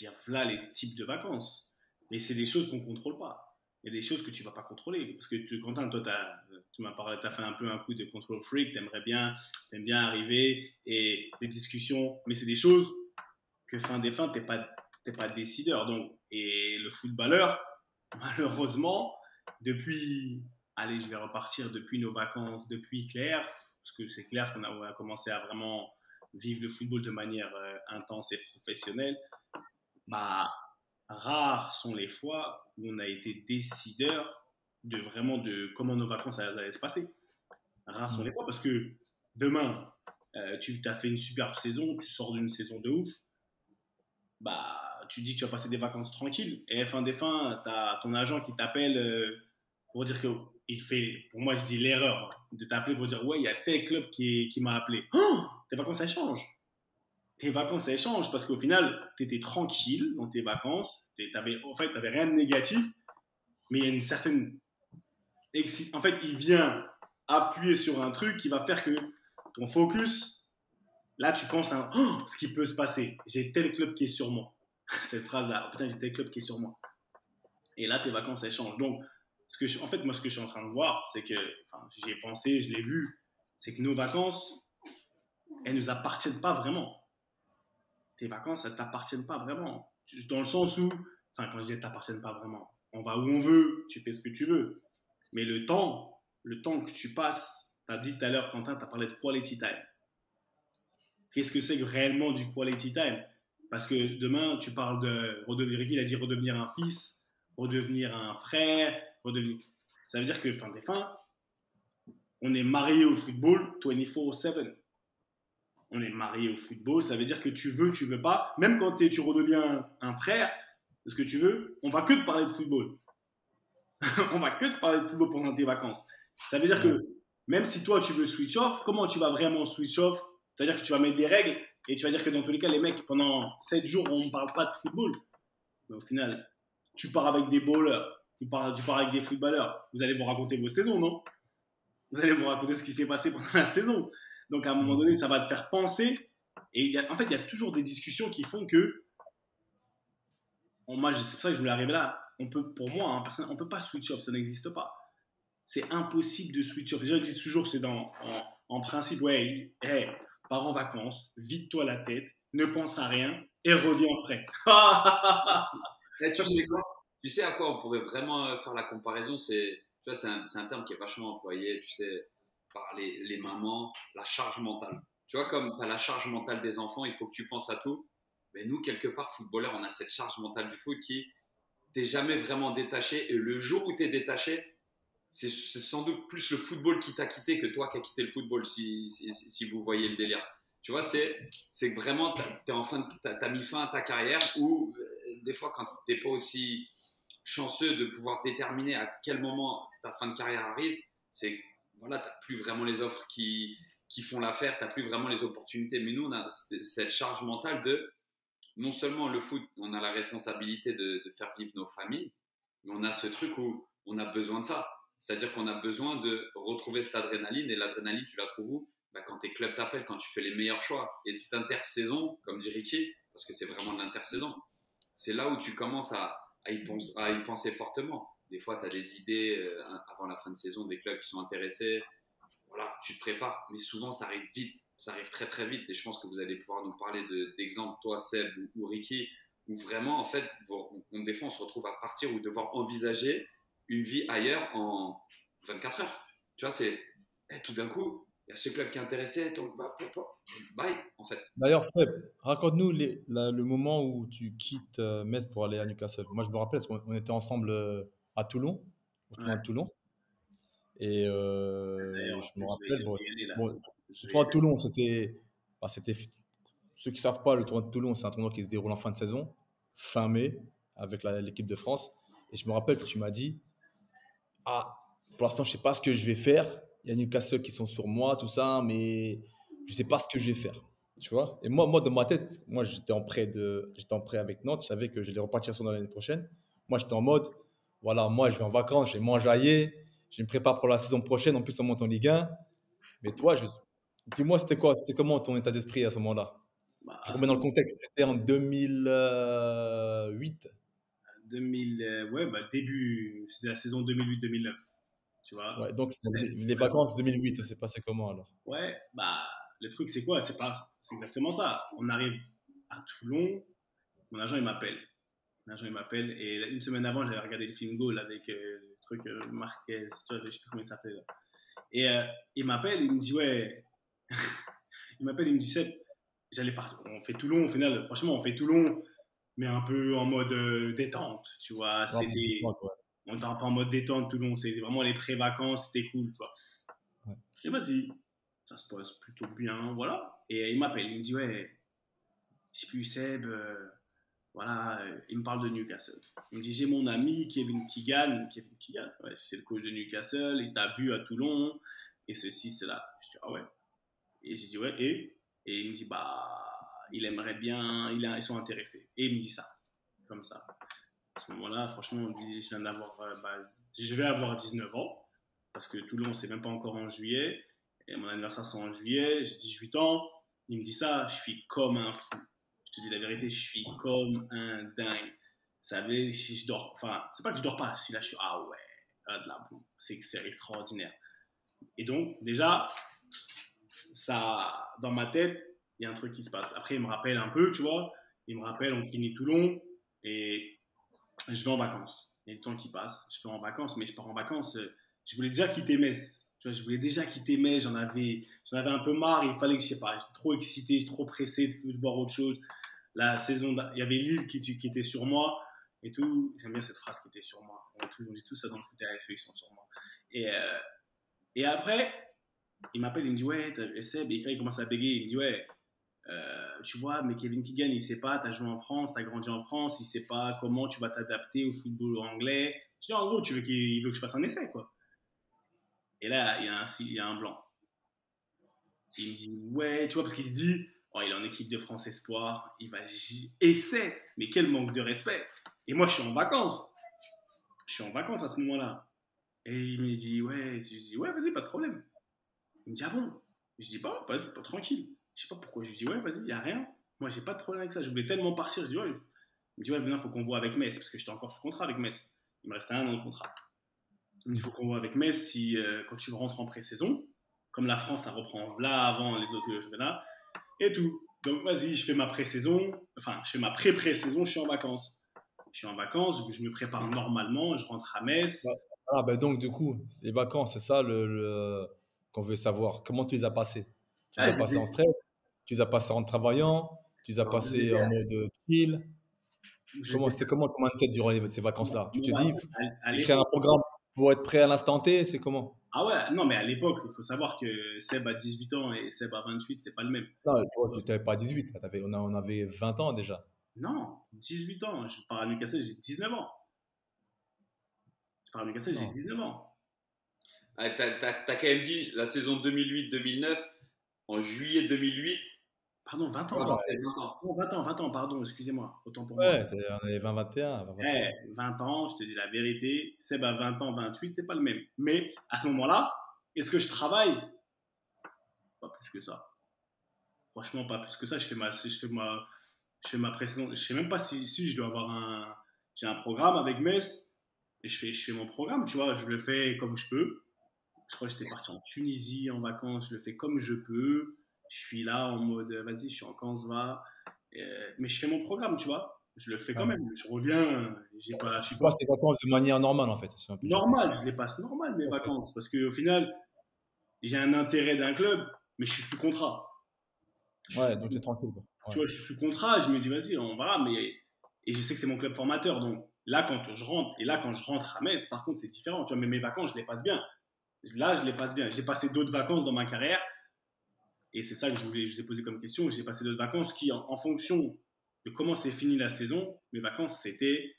il y a là les types de vacances. Mais c'est des choses qu'on ne contrôle pas. Il y a des choses que tu ne vas pas contrôler. Parce que Quentin, toi, tu m'as parlé, tu as fait un peu un coup de control freak, tu aimes bien arriver et des discussions. Mais c'est des choses que fin des fins, tu n'es pas décideur. Donc, et le footballeur, malheureusement, depuis, allez, je vais repartir depuis nos vacances, depuis Claire, parce que c'est Claire qu'on a commencé à vraiment vivre le football de manière intense et professionnelle. Bah, rares sont les fois où on a été décideur de vraiment de comment nos vacances allaient se passer. Rares sont les fois parce que demain, tu as fait une superbe saison, tu sors d'une saison de ouf, bah, tu dis que tu vas passer des vacances tranquilles et fin des fins, tu as ton agent qui t'appelle pour dire que il fait, pour moi je dis l'erreur de t'appeler pour dire ouais, il y a tel club qui m'a appelé. Oh, tes vacances elles changent. Tes vacances elles changent parce qu'au final, tu étais tranquille dans tes vacances, en fait, tu n'avais rien de négatif, mais il y a une certaine. En fait, il vient appuyer sur un truc qui va faire que ton focus, là, tu penses à oh, ce qui peut se passer. J'ai tel club qui est sur moi. Cette phrase-là, oh, putain, j'ai tel club qui est sur moi. Et là, tes vacances, elles changent. Donc, en fait, moi, ce que je suis en train de voir, c'est que, enfin, j'y ai pensé, je l'ai vu, c'est que nos vacances, elles ne nous appartiennent pas vraiment. Tes vacances, elles ne t'appartiennent pas vraiment. Dans le sens où, enfin, quand je dis elles ne t'appartiennent pas vraiment, on va où on veut, tu fais ce que tu veux. Mais le temps que tu passes, tu as dit tout à l'heure, Quentin, tu as parlé de quality time. Qu'est-ce que c'est réellement du quality time? Parce que demain, tu parles de redevenir, il a dit redevenir un fils, redevenir un frère, redevenir. Ça veut dire que, fin des fins, on est marié au football 24/7. On est marié au football, ça veut dire que tu veux pas, même quand tu redeviens un frère, ce que tu veux, on va que te parler de football. On va que te parler de football pendant tes vacances. Ça veut dire que même si toi tu veux switch off, comment tu vas vraiment switch off? C'est-à-dire que tu vas mettre des règles et tu vas dire que dans tous les cas, les mecs, pendant 7 jours, on ne parle pas de football. Mais au final, tu pars avec des bowlers, tu pars avec des footballeurs. Vous allez vous raconter vos saisons, non? Vous allez vous raconter ce qui s'est passé pendant la saison. Donc à un moment donné, ça va te faire penser. Et en fait, il y a toujours des discussions qui font que. Moi, c'est pour ça que je voulais arriver là. Pour moi, hein, on ne peut pas switch off, ça n'existe pas. C'est impossible de switch off. Les gens disent toujours, c'est en principe, ouais, hey, pars en vacances, vide-toi la tête, ne pense à rien et reviens frais. Et tu sais à quoi on pourrait vraiment faire la comparaison, c'est un terme qui est vachement employé, tu sais, par les mamans, la charge mentale. Tu vois, comme tu as la charge mentale des enfants, il faut que tu penses à tout. Mais nous, quelque part, footballeurs, on a cette charge mentale du foot qui, t'es jamais vraiment détaché. Et le jour où tu es détaché, c'est sans doute plus le football qui t'a quitté que toi qui as quitté le football, si vous voyez le délire. Tu vois, c'est que vraiment, t'as mis fin à ta carrière ou des fois, quand tu n'es pas aussi chanceux de pouvoir déterminer à quel moment ta fin de carrière arrive, c'est que voilà, tu n'as plus vraiment les offres qui font l'affaire, tu n'as plus vraiment les opportunités. Mais nous, on a cette charge mentale de non seulement le foot, on a la responsabilité de faire vivre nos familles, mais on a ce truc où on a besoin de ça. C'est-à-dire qu'on a besoin de retrouver cette adrénaline. Et l'adrénaline, tu la trouves où? Bah, quand tes clubs t'appellent, quand tu fais les meilleurs choix. Et cette intersaison, comme dit Ricky, parce que c'est vraiment de l'intersaison, c'est là où tu commences à y penser fortement. Des fois, tu as des idées avant la fin de saison, des clubs qui sont intéressés. Voilà, tu te prépares. Mais souvent, ça arrive vite. Ça arrive très, très vite. Et je pense que vous allez pouvoir nous parler d'exemples, toi, Seb ou Ricky, où vraiment, en fait, des fois, on se retrouve à partir ou devoir envisager une vie ailleurs en 24 heures. Tu vois, tout d'un coup, y a ce club qui est intéressé, donc bye, en fait. D'ailleurs, Seb, raconte-nous le moment où tu quittes Metz pour aller à Newcastle. Moi, je me rappelle parce qu'on était ensemble à Toulon, au tournoi Ouais. de Toulon. Et D'ailleurs, en je me plus, rappelle, je bon, vais y aller là. bon, Je le vais y tournoi de aller. Toulon, c'était ceux qui ne savent pas, le tournoi de Toulon, c'est un tournoi qui se déroule en fin de saison, fin mai, avec l'équipe de France. Et je me rappelle que tu m'as dit, ah, pour l'instant, je ne sais pas ce que je vais faire. Il y a Newcastle qui sont sur moi, tout ça, mais je ne sais pas ce que je vais faire. Tu vois? Et moi, dans ma tête, moi, j'étais en prêt avec Nantes. Je savais que j'allais repartir sur l'année prochaine. Moi, j'étais en mode, voilà, moi, je vais en vacances, je vais m'enjailler, je me prépare pour la saison prochaine. En plus, on monte en Ligue 1. Mais toi, dis-moi, c'était quoi? C'était comment ton état d'esprit à ce moment-là? Bah, Je à ce remets dans le moment, contexte. C'était en 2008. 2000, ouais, bah, début, c'était la saison 2008-2009, tu vois. Ouais, donc, les Ouais, vacances 2008, ça s'est passé comment alors? ouais, bah, le truc, c'est quoi? C'est exactement ça. On arrive à Toulon, mon agent, il m'appelle. Mon agent, il m'appelle, et une semaine avant, j'avais regardé le film Goal avec le truc Marquez, tu vois, je sais plus comment il s'appelle. Et il m'appelle, il me dit, ouais, il m'appelle, il me dit, Seb, j'allais partir. On fait Toulon, au final, franchement, on fait Toulon, mais un peu en mode détente, tu vois. Ouais, C'était, ouais. on était un peu en mode détente Toulon, c'était vraiment les pré-vacances, c'était cool, tu vois. Ouais. Et vas-y, ça se passe plutôt bien, voilà. Et il m'appelle, il me dit, ouais, je sais plus, Seb, voilà, il me parle de Newcastle. Il me dit, j'ai mon ami Kevin Keegan, ouais, c'est le coach de Newcastle, il t'a vu à Toulon, et ceci, c'est là. Je dis, ah ouais. Et j'ai dit, ouais, et il me dit, bah, il aimerait bien, ils sont intéressés. Et il me dit ça, comme ça. À ce moment-là, franchement, on dit, je vais avoir 19 ans, parce que Toulon, c'est même pas encore en juillet, et mon anniversaire, c'est en juillet, j'ai 18 ans, il me dit ça, je suis comme un fou. Je te dis la vérité, je suis comme un dingue. Vous savez, si je dors, enfin, c'est pas que je dors pas, si là, je suis, ah ouais, là, de la boue, c'est extraordinaire. Et donc, déjà, ça, dans ma tête, il y a un truc qui se passe. Après, il me rappelle un peu, tu vois, il me rappelle, on finit Toulon, et je vais en vacances. Il y a le temps qui passe, je pars en vacances, mais je pars en vacances, je voulais déjà quitter Metz. Tu vois, je voulais déjà quitter Metz, j'en avais un peu marre, il fallait que, je sais pas, j'étais trop excité, j'étais trop pressé de voir autre chose. La saison, il y avait Lille qui était sur moi, et tout. J'aime bien cette phrase qui était sur moi. On dit tout ça dans le foot RFE, ils sont sur moi. Et, et après, il m'appelle, il me dit, ouais, Seb, et quand il commence à bégayer, il me dit, ouais, tu vois, mais Kevin Keegan, il sait pas, t'as joué en France, t'as grandi en France, il sait pas comment tu vas t'adapter au football anglais. Je dis, en gros, il veut que je fasse un essai, quoi. Et là, il y a un blanc. Il me dit, ouais, tu vois, parce qu'il se dit, oh, il est en équipe de France Espoir, il va essai, mais quel manque de respect. Et moi, je suis en vacances. Je suis en vacances à ce moment-là. Et il me dit, ouais, je dis, ouais, vas-y, pas de problème. Il me dit, ah bon? Je dis, bah, vas-y, pas tranquille. Je sais pas pourquoi. Je lui dis, ouais, vas-y, y a rien. Moi, j'ai pas de problème avec ça. Je voulais tellement partir. Je dis, ouais. Il me dit, ouais, maintenant, il faut qu'on voit avec Metz, parce que j'étais encore sous contrat avec Metz. Il me restait un an de contrat. Il me dit, il faut qu'on voit avec Metz si, quand tu rentres en pré-saison, comme la France, ça reprend là avant les autres championnats, et tout. Donc, vas-y, je fais ma pré-saison. Enfin, je fais ma pré-pré-saison, je suis en vacances. Je suis en vacances, je me prépare normalement, je rentre à Metz. Ah, ben donc, du coup, les vacances, c'est ça qu'on veut savoir. Comment tu les as passées? Tu les Ah, as passées en stress? Tu les as passées en travaillant? Tu les as alors, passées en mode chill? je les ai C'était comment ton mindset durant ces vacances-là? Tu te bon, dis, à écrire un l'époque. programme pour être prêt à l'instant T, c'est comment? Ah ouais, non, mais à l'époque, il faut savoir que Seb a 18 ans et Seb a 28, c'est pas le même. Non, toi, tu n'avais pas 18, là, on avait 20 ans déjà. Non, 18 ans. Je pars à Newcastle, j'ai 19 ans. Je pars à Newcastle, j'ai Non. 19 ans. Ah, t'as quand même dit la saison 2008-2009, en juillet 2008. Pardon, 20 ans. Ouais, Ouais, Pardon, c'est 20 ans. non, 20 ans, pardon, excusez-moi. Autant pour moi. ouais, on avait 20-21, 20-21. 20 ans, je te dis la vérité. Seb a 20 ans, 28, c'est pas le même. Mais à ce moment-là, est-ce que je travaille? Pas plus que ça. Franchement, pas plus que ça. Je fais ma pré-saison. Je sais même pas si je dois avoir j'ai un programme avec Metz. Et je fais mon programme, tu vois. Je le fais comme je peux. Je crois que j'étais parti en Tunisie en vacances. Je le fais comme je peux. Je suis là en mode, vas-y, je suis en camp, va. Mais je fais mon programme, tu vois. Je le fais quand Ouais. même. Je reviens, j'ai pas, je Tu suis pas passes tes vacances de manière normale, en fait, si on peut dire comme ça. normal. Je les passe normal mes vacances parce qu'au final, j'ai un intérêt d'un club, mais je suis sous contrat. Ouais, donc tu es tranquille. Tu Ouais. vois, je suis sous contrat, je me dis, vas-y, on va, mais. Et je sais que c'est mon club formateur, donc là, quand je rentre, et là, quand je rentre à Metz, par contre, c'est différent. Tu vois, mais mes vacances, je les passe bien. Là, je les passe bien. J'ai passé d'autres vacances dans ma carrière, et c'est ça que je vous ai posé comme question. J'ai passé d'autres vacances qui, en fonction de comment s'est finie la saison, mes vacances, c'était,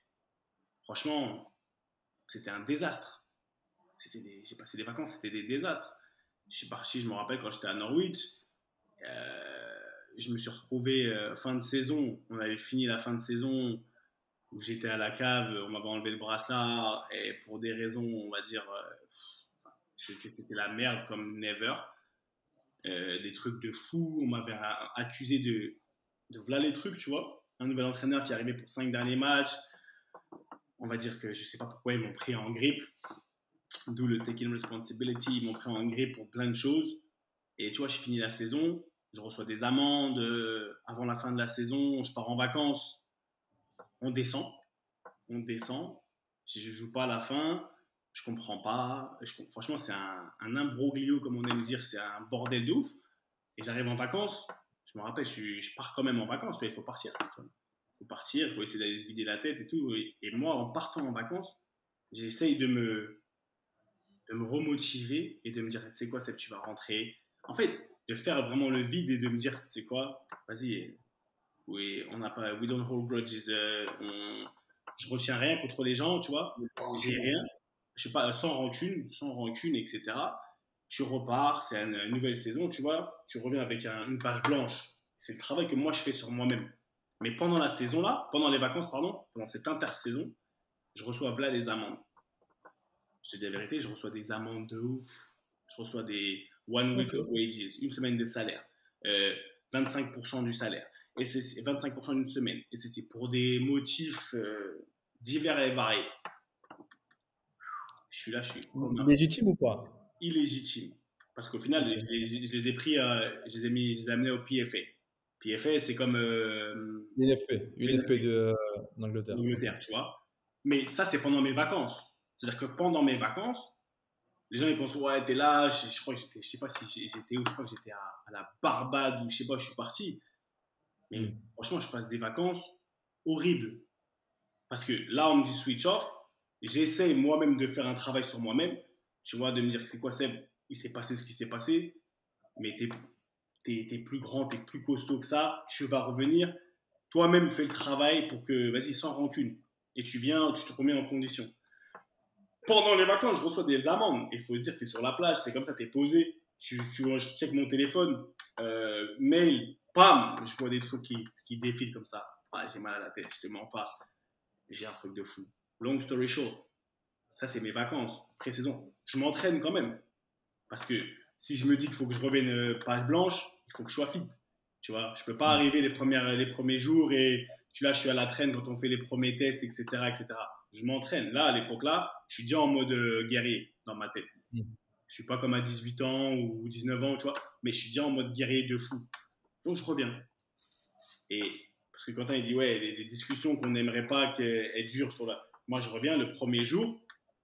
franchement, c'était un désastre. J'ai passé des vacances, c'était des désastres. Je suis parti, je me rappelle quand j'étais à Norwich, je me suis retrouvé fin de saison. On avait fini la fin de saison où j'étais à la cave, on m'avait enlevé le brassard et pour des raisons, on va dire, c'était la merde comme never. Des trucs de fou, on m'avait accusé de voilà les trucs, tu vois. Un nouvel entraîneur qui est arrivé pour 5 derniers matchs. On va dire que je sais pas pourquoi ils m'ont pris en grippe, d'où le taking responsibility. Ils m'ont pris en grippe pour plein de choses. Et tu vois, je finis la saison, je reçois des amendes avant la fin de la saison, je pars en vacances, on descend, on descend. Si je joue pas à la fin, je comprends pas. Franchement, c'est un imbroglio, comme on aime dire, c'est un bordel de ouf. Et j'arrive en vacances, je me rappelle, je pars quand même en vacances, il faut partir. Il faut partir, il faut essayer d'aller se vider la tête et tout. Et moi, en partant en vacances, j'essaye de me remotiver et de me dire, tu sais quoi, Seb, tu vas rentrer. En fait, de faire vraiment le vide et de me dire, tu sais quoi, vas-y, oui, on n'a pas, we don't hold grudges, je retiens rien contre les gens, tu vois, j'ai rien, je sais pas, sans rancune, etc. Tu repars, c'est une nouvelle saison, tu vois, tu reviens avec une page blanche. C'est le travail que moi je fais sur moi-même. Mais pendant la saison là, pendant les vacances, pardon, pendant cette intersaison, je reçois là des amendes. Je te dis la vérité, je reçois des amendes de ouf. Je reçois des one week of Ok. wages, une semaine de salaire, euh, 25% du salaire, et c'est 25% d'une semaine. Et c'est pour des motifs divers et variés. Je suis là, je suis comme un Légitime ou pas? illégitime. Parce qu'au final, Ok. je les ai pris, je les ai amenés au PFA. PFA, c'est comme UNFP d'Angleterre. Ok. l'Angleterre, tu vois. Mais ça, c'est pendant mes vacances. C'est-à-dire que pendant mes vacances, les gens ils pensent ouais t'es là, je crois que j'étais, je sais pas si j'étais où, je crois que j'étais à la Barbade ou je sais pas où je suis parti, mais Hmm. franchement je passe des vacances horribles parce que là on me dit switch off, j'essaie moi-même de faire un travail sur moi-même, tu vois, de me dire c'est quoi Seb, il s'est passé ce qui s'est passé, mais t'es plus grand, t'es plus costaud que ça, tu vas revenir, toi-même fais le travail pour que vas-y sans rancune et tu viens, tu te remets en condition. Pendant les vacances, je reçois des amendes. Il faut se dire que tu es sur la plage, tu es comme ça, tu es posé. Je check mon téléphone, mail, pam, je vois des trucs qui défilent comme ça. Ah, j'ai mal à la tête, je te mens pas. J'ai un truc de fou. Long story short, ça c'est mes vacances, pré-saison. Je m'entraîne quand même. Parce que si je me dis qu'il faut que je revienne page blanche, il faut que je sois fit. Tu vois, je peux pas Hmm. arriver les premiers jours et là, je suis à la traîne quand on fait les premiers tests, etc., etc. Je m'entraîne. Là, à l'époque là, je suis déjà en mode guerrier dans ma tête. Hmm. Je suis pas comme à 18 ans ou 19 ans, tu vois, mais je suis déjà en mode guerrier de fou. Donc je reviens. Et parce que Quentin il dit ouais, des discussions qu'on n'aimerait pas qu'elles durent sur la. Moi, je reviens le premier jour.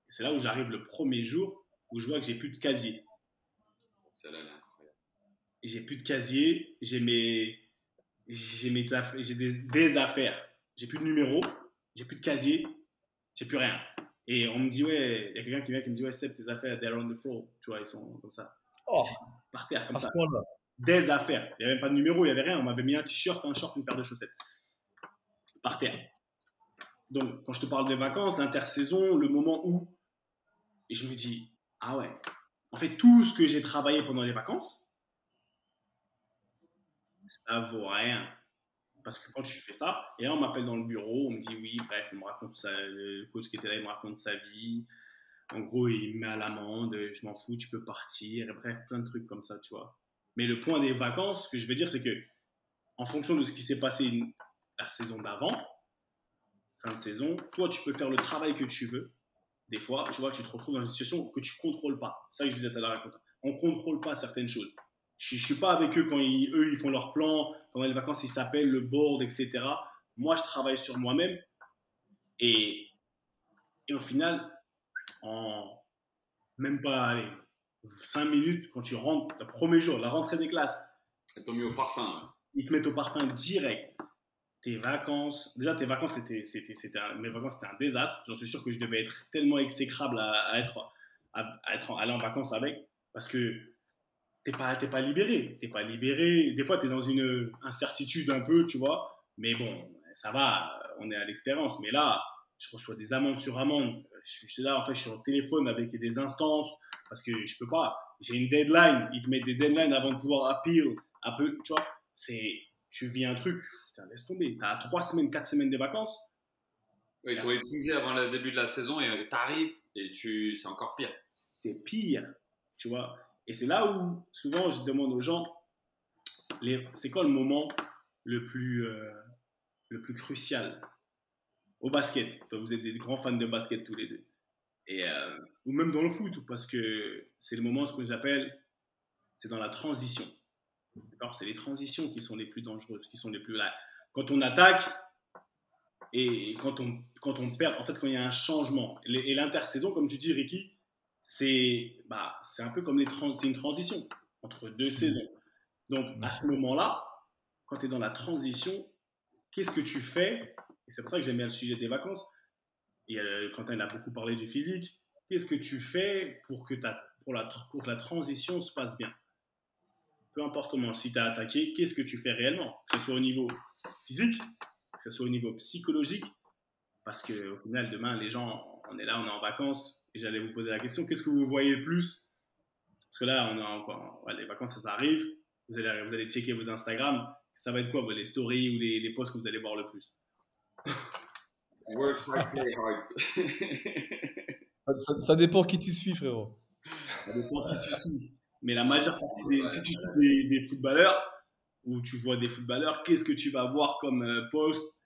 C'est là où j'arrive le premier jour où je vois que j'ai plus de casier. Celle-là, elle est incroyable. J'ai plus de casier, j'ai des affaires, j'ai plus de numéro, j'ai plus de casier, j'ai plus rien. Et on me dit ouais, il y a quelqu'un qui vient qui me dit ouais, Seb, tes affaires, they're on the floor, tu vois, ils sont comme ça, Oh, par terre comme à ce ça. point-là. Des affaires, il n'y avait même pas de numéro, il n'y avait rien, on m'avait mis un t-shirt, un short, une paire de chaussettes, par terre. Donc quand je te parle des vacances, l'intersaison, le moment où, et je me dis ah ouais, en fait tout ce que j'ai travaillé pendant les vacances, ça vaut rien. Parce que quand tu fais ça, et là on m'appelle dans le bureau, on me dit oui, bref, on me raconte ça, le coach qui était là, il me raconte sa vie. En gros, il me met à l'amende, je m'en fous, tu peux partir, et bref, plein de trucs comme ça, tu vois. Mais le point des vacances, ce que je veux dire, c'est que en fonction de ce qui s'est passé la saison d'avant, fin de saison, toi, tu peux faire le travail que tu veux. Des fois, tu vois, tu te retrouves dans une situation que tu ne contrôles pas. C'est ça que je disais tout à l'heure. On ne contrôle pas certaines choses. Je ne suis pas avec eux quand eux, ils font leur plan. Pendant les vacances, ils s'appellent le board, etc. Moi, je travaille sur moi-même. Et au final, en même pas allez, 5 minutes, quand tu rentres, le premier jour, la rentrée des classes, Ils t'ont mis au parfum. ils te mettent au parfum direct. Tes vacances, déjà tes vacances, mes vacances, c'était un désastre. J'en suis sûr que je devais être tellement exécrable aller en vacances avec, parce que t'es pas libéré. T'es pas libéré. Des fois, t'es dans une incertitude un peu, tu vois. Mais bon, ça va, on est à l'expérience. Mais là, je reçois des amendes sur amendes. Je suis là, en fait, je suis au téléphone avec des instances parce que je peux pas. J'ai une deadline. Ils te mettent des deadlines avant de pouvoir appeal. Un peu, tu vois. Tu vis un truc. Putain, laisse tomber. T'as 3 semaines, 4 semaines de vacances. Oui, ils t'ont épuisé avant le début de la saison et t'arrives et c'est encore pire. C'est pire, tu vois. Et c'est là où, souvent, je demande aux gens, c'est quoi le moment le plus crucial au basket? Vous êtes des grands fans de basket tous les deux. Ou même dans le foot, parce que c'est le moment, ce que j'appelle, c'est dans la transition. D'accord. C'est les transitions qui sont les plus dangereuses, qui sont les plus là. Quand on attaque et quand on perd, en fait, quand il y a un changement. Et l'intersaison, comme tu dis, Ricky, c'est un peu comme c'est une transition entre deux saisons. Donc, à ce moment-là, quand tu es dans la transition, qu'est-ce que tu fais? Et c'est pour ça que j'aime bien le sujet des vacances. Et Quentin il a beaucoup parlé du physique. Qu'est-ce que tu fais pour que la transition se passe bien? Peu importe comment, si tu as attaqué, qu'est-ce que tu fais réellement? Que ce soit au niveau physique, que ce soit au niveau psychologique, parce qu'au final, demain, les gens, on est là, on est en vacances, et j'allais vous poser la question, qu'est-ce que vous voyez le plus? Parce que là, on a encore, ouais, les vacances, ça arrive, vous allez checker vos Instagram, ça va être quoi, les stories ou les posts que vous allez voir le plus? Work hard, play hard. Ça dépend qui tu suis, frérot. Ça dépend qui tu suis. Mais la majeure partie si tu suis des footballeurs, ou tu vois des footballeurs, qu'est-ce que tu vas voir comme post?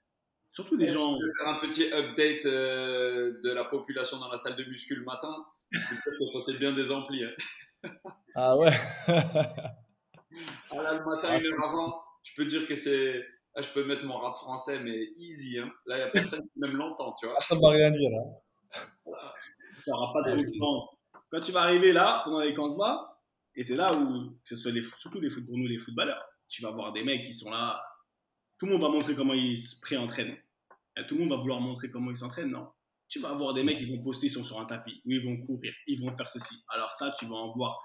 Surtout des gens. Si tu veux faire un petit update de la population dans la salle de muscu le matin, peut-être que ça c'est bien désempli. Hein. Ah ouais. Ah là, le matin, une heure avant, je peux dire que c'est. Là, je peux mettre mon rap français, mais easy. Hein. Là, il n'y a personne qui même l'entend, tu vois. Ça ne va rien dire. Hein. Tu n'auras pas de concurrence. Quand tu vas arriver là, pendant les camps et c'est là où, que ce soit surtout pour nous les footballeurs, tu vas voir des mecs qui sont là. Tout le monde va montrer comment ils se pré-entraînent. Tout le monde va vouloir montrer comment ils s'entraînent, non? Tu vas avoir des mecs qui vont poster, ils sont sur un tapis, où ils vont courir, ils vont faire ceci. Alors ça, tu vas en voir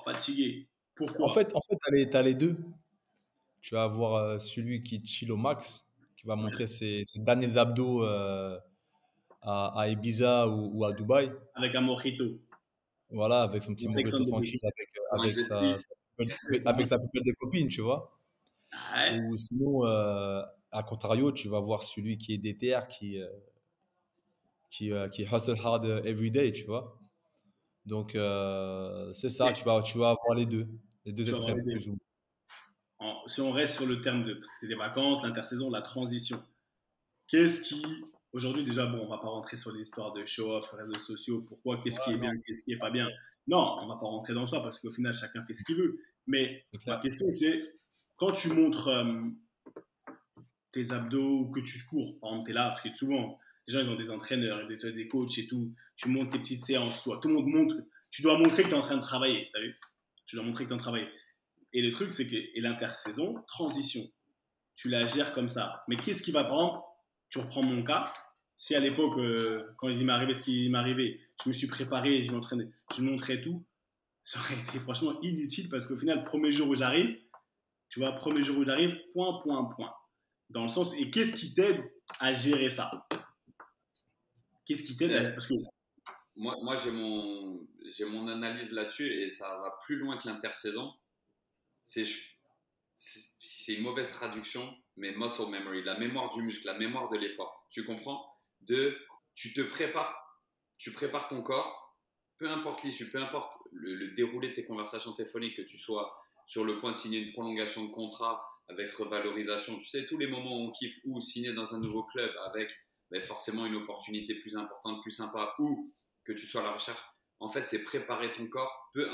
fatigué. Pourquoi? En fait, tu as les deux. Tu vas avoir celui qui chill au max, qui va montrer ses derniers abdos à Ibiza ou à Dubaï. Avec un mojito. Voilà, avec son petit mojito tranquille, avec sa pupille de copine, tu vois. Ouais. Ou sinon, à contrario, tu vas voir celui qui est déter, qui hustle hard every day, tu vois. Donc, c'est ça, tu vas avoir les deux extrêmes, plus ou moins. Si on reste sur le terme parce que c'est les vacances, l'intersaison, la transition. Qu'est-ce qui, aujourd'hui déjà, bon, on va pas rentrer sur l'histoire de show-off, réseaux sociaux, pourquoi, qu'est-ce qui est bien, qu'est-ce qui est pas bien. Non, on va pas rentrer dans ça parce qu'au final, chacun fait ce qu'il veut. Mais ma question, c'est quand tu montres tes abdos ou que tu cours, par exemple, tu es là, parce que souvent, les gens, ils ont des entraîneurs, des coachs et tout, tu montes tes petites séances, tout le monde montre, tu dois montrer que tu es en train de travailler, t'as vu? Tu dois montrer que tu es en train de travailler. Et le truc, c'est que l'intersaison, transition, tu la gères comme ça. Mais qu'est-ce qui va prendre? Tu reprends mon cas. Si à l'époque, quand il m'est arrivé ce qui m'est arrivé, je me suis préparé, je m'entraînais, je montrais tout, ça aurait été franchement inutile parce qu'au final, premier jour où j'arrive, tu vois, premier jour où j'arrive, point. Dans le sens, et qu'est-ce qui t'aide à gérer ça? Qu'est-ce qui t'aide à... Parce que... Moi j'ai mon analyse là-dessus et ça va plus loin que l'intersaison. C'est une mauvaise traduction, mais muscle memory, la mémoire du muscle, la mémoire de l'effort. Tu comprends? Tu prépares ton corps, peu importe l'issue, peu importe le déroulé de tes conversations téléphoniques, que tu sois sur le point de signer une prolongation de contrat avec revalorisation, tu sais, tous les moments où on kiffe, ou signer dans un nouveau club avec forcément une opportunité plus importante, plus sympa, ou que tu sois à la recherche. En fait, c'est préparer ton corps, peu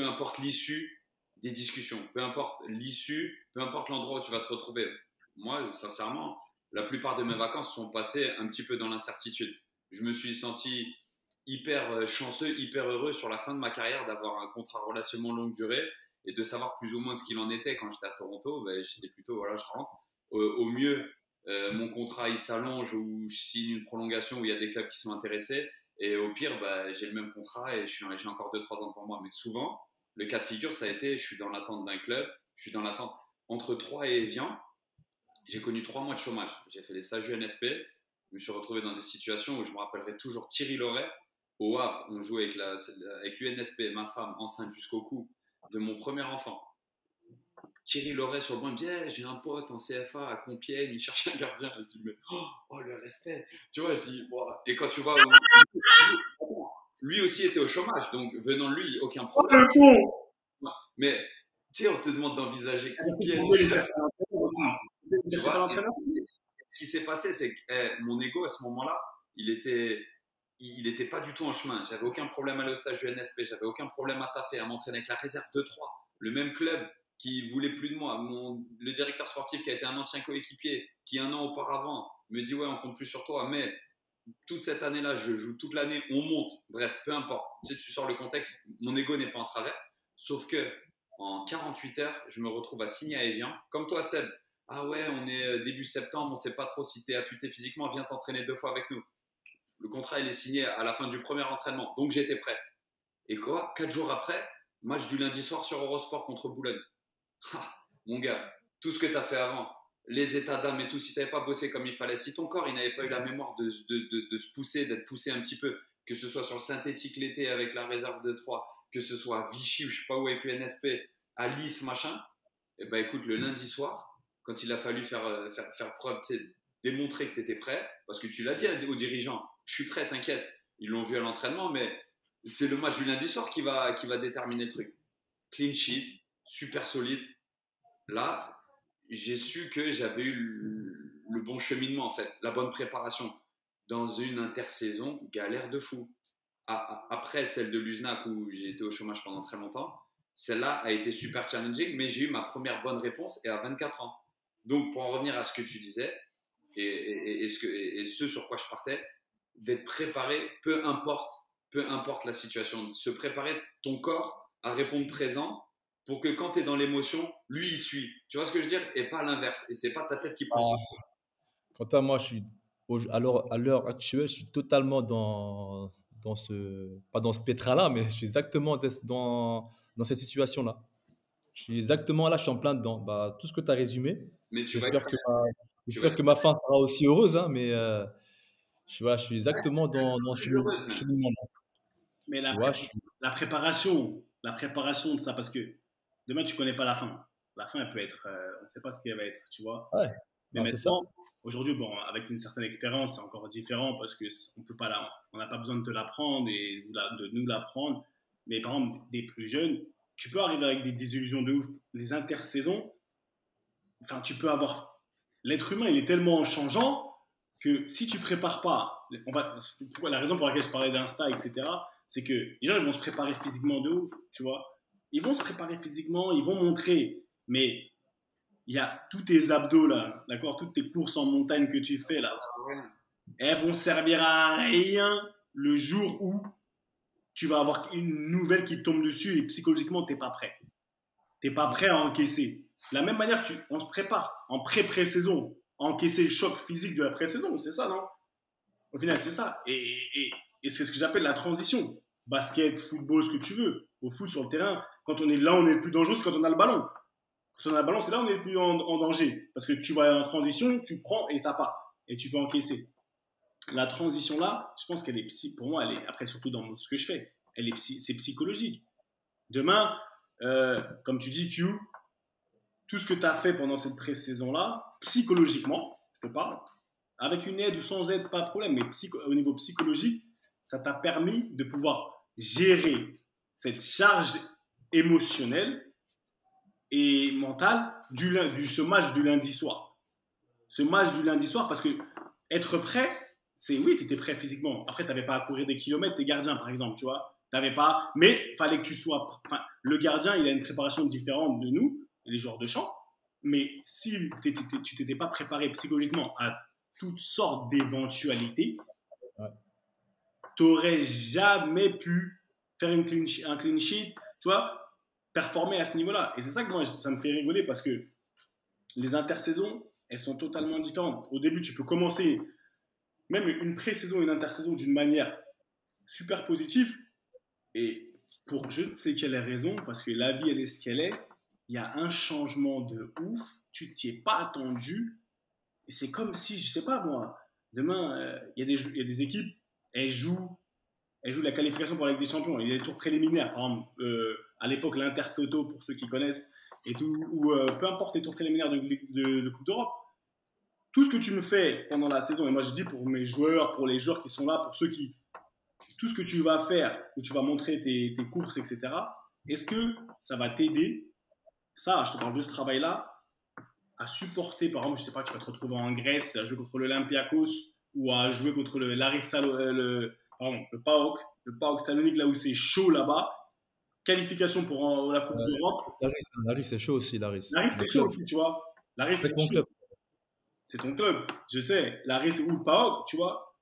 importe l'issue des discussions, peu importe l'issue, peu importe l'endroit où tu vas te retrouver. Moi, sincèrement, la plupart de mes vacances sont passées un petit peu dans l'incertitude. Je me suis senti hyper chanceux, hyper heureux sur la fin de ma carrière d'avoir un contrat relativement longue durée et de savoir plus ou moins ce qu'il en était quand j'étais à Toronto. Ben, j'étais plutôt, voilà, je rentre. Au mieux, mon contrat il s'allonge ou je signe une prolongation où il y a des clubs qui sont intéressés. Et au pire, bah, j'ai le même contrat et j'ai encore 2-3 ans devant moi. Mais souvent, le cas de figure, ça a été, je suis dans l'attente d'un club, je suis dans l'attente entre Troyes et Evian. J'ai connu 3 mois de chômage. J'ai fait les stages UNFP. Je me suis retrouvé dans des situations où je me rappellerai toujours Thierry Loret. Au Havre, on jouait avec l'UNFP, ma femme enceinte jusqu'au cou de mon premier enfant. Thierry Loret sur le banc, il me dit hey, j'ai un pote en CFA à Compiègne, il cherche un gardien. Je dis mais oh le respect. Tu vois, je dis wow. Et quand tu vois lui aussi était au chômage, donc venant de lui, aucun problème. Mais tu sais, on te demande d'envisager Compiègne. Tu vois, ce qui s'est passé, c'est que mon ego à ce moment-là, il était pas du tout en chemin. J'avais aucun problème à aller au stage du NFP, j'avais aucun problème à taffer, à m'entraîner avec la réserve de Troyes, le même club qui voulait plus de moi. Le directeur sportif qui a été un ancien coéquipier, qui 1 an auparavant me dit ouais on compte plus sur toi, mais toute cette année-là, je joue toute l'année, on monte. Bref, peu importe. Tu sais, tu sors le contexte, mon ego n'est pas en travers. Sauf que en 48 heures, je me retrouve à signer à Evian. Comme toi, Seb. Ah ouais, on est début septembre, on ne sait pas trop si tu es affûté physiquement, viens t'entraîner 2 fois avec nous. Le contrat, il est signé à la fin du premier entraînement. Donc j'étais prêt. Et quoi 4 jours après, match du lundi soir sur Eurosport contre Boulogne. Ah, mon gars, tout ce que tu as fait avant, les états d'âme et tout, si tu n'avais pas bossé comme il fallait, si ton corps il n'avait pas eu la mémoire de se pousser, d'être poussé un petit peu, que ce soit sur le synthétique l'été avec la réserve de Troyes, que ce soit à Vichy ou je sais pas où avec l'UNFP, à Nice, machin, et ben écoute, le lundi soir, quand il a fallu faire preuve, démontrer que tu étais prêt, parce que tu l'as dit aux dirigeants, je suis prêt, t'inquiète, ils l'ont vu à l'entraînement, mais c'est le match du lundi soir qui va déterminer le truc. Clean sheet, super solide. Là, j'ai su que j'avais eu le bon cheminement, en fait, la bonne préparation. Dans une intersaison, galère de fou. Après celle de l'USNAC où j'ai été au chômage pendant très longtemps, celle-là a été super challenging, mais j'ai eu ma première bonne réponse et à 24 ans. Donc, pour en revenir à ce que tu disais et ce sur quoi je partais, d'être préparé, peu importe la situation, se préparer ton corps à répondre présent pour que quand tu es dans l'émotion, lui, il suit. Tu vois ce que je veux dire? Et pas l'inverse. Et c'est pas ta tête qui prend. Quant à moi, à l'heure actuelle, je suis totalement pas dans ce pétrin-là, mais je suis exactement dans cette situation-là. Je suis exactement là, je suis en plein dedans. Bah, tout ce que tu as résumé, Mais j'espère que ma fin sera aussi heureuse, hein, mais je suis exactement dans ce cheminement-là. Mais Tu vois, la préparation de ça, parce que demain, tu connais pas la fin. La fin, elle peut être, on ne sait pas ce qu'elle va être, tu vois. ouais, Mais c'est ça. maintenant, aujourd'hui, bon, avec une certaine expérience, c'est encore différent parce que on n'a pas besoin de te l'apprendre et de nous l'apprendre. Mais par exemple, des plus jeunes, tu peux arriver avec des désillusions de ouf. Les intersaisons, enfin, tu peux avoir. L'être humain, il est tellement changeant que si tu prépares pas, la raison pour laquelle je parlais d'Insta, etc., c'est que les gens ils vont se préparer physiquement de ouf, tu vois. Ils vont se préparer physiquement, ils vont montrer, mais il y a tous tes abdos là, d'accord, toutes tes courses en montagne que tu fais là, elles vont servir à rien le jour où tu vas avoir une nouvelle qui te tombe dessus et psychologiquement t'es pas prêt. T'es pas prêt à encaisser. De la même manière, on se prépare en pré-saison, à encaisser le choc physique de la pré-saison, c'est ça, non? Au final, c'est ça. Et c'est ce que j'appelle la transition. Basket, football, ce que tu veux. Au foot, sur le terrain, quand on est là, on est le plus dangereux, c'est quand on a le ballon. Quand on a le ballon, c'est là où on est le plus en danger. Parce que tu vas en transition, tu prends et ça part. Et tu peux encaisser. La transition là, je pense qu'elle est pour moi, elle est, après surtout dans ce que je fais, c'est psychologique. Demain, comme tu dis, Q, tout ce que tu as fait pendant cette pré-saison là, psychologiquement, je te parle, avec une aide ou sans aide, c'est pas un problème, mais au niveau psychologique, ça t'a permis de pouvoir gérer cette charge émotionnelle et mentale ce match du lundi soir. Ce match du lundi soir, parce que être prêt, c'est oui, tu étais prêt physiquement. Après, tu n'avais pas à courir des kilomètres, t'es gardien par exemple, tu vois. T'avais pas, mais il fallait que tu sois. Enfin, le gardien, il a une préparation différente de nous, les joueurs de champ. Mais si tu t'étais pas préparé psychologiquement à toutes sortes d'éventualités, ouais. tu n'aurais jamais pu faire un clean sheet, tu vois, performer à ce niveau-là. Et c'est ça que moi, ça me fait rigoler parce que les intersaisons, elles sont totalement différentes. Au début, tu peux commencer même une pré-saison, une intersaison d'une manière super positive. Et pour je ne sais quelle raison, parce que la vie, elle est ce qu'elle est, il y a un changement de ouf, tu t'y es pas attendu. Et c'est comme si, je sais pas moi, demain, il y a des équipes, elles jouent la qualification pour la Ligue des Champions. Il y a des tours préliminaires, par exemple, à l'époque, l'Intertoto, pour ceux qui connaissent, et tout, ou peu importe les tours préliminaires de Coupe d'Europe. Tout ce que tu me fais pendant la saison, et moi je dis pour mes joueurs, pour les joueurs qui sont là, pour ceux qui. Tout ce que tu vas faire, où tu vas montrer tes courses, etc., est-ce que ça va t'aider, ça, je te parle de ce travail-là, à supporter, par exemple, je sais pas, tu vas te retrouver en Grèce, à jouer contre l'Olympiakos, ou à jouer contre le Larissa, le PAOK Salonique, là où c'est chaud là-bas, qualification pour la Coupe d'Europe. Laris, c'est chaud aussi, Laris. Laris, c'est chaud aussi, tu vois. Laris, c'est ton club. C'est ton club, je sais. Laris ou le PAOK, tu vois.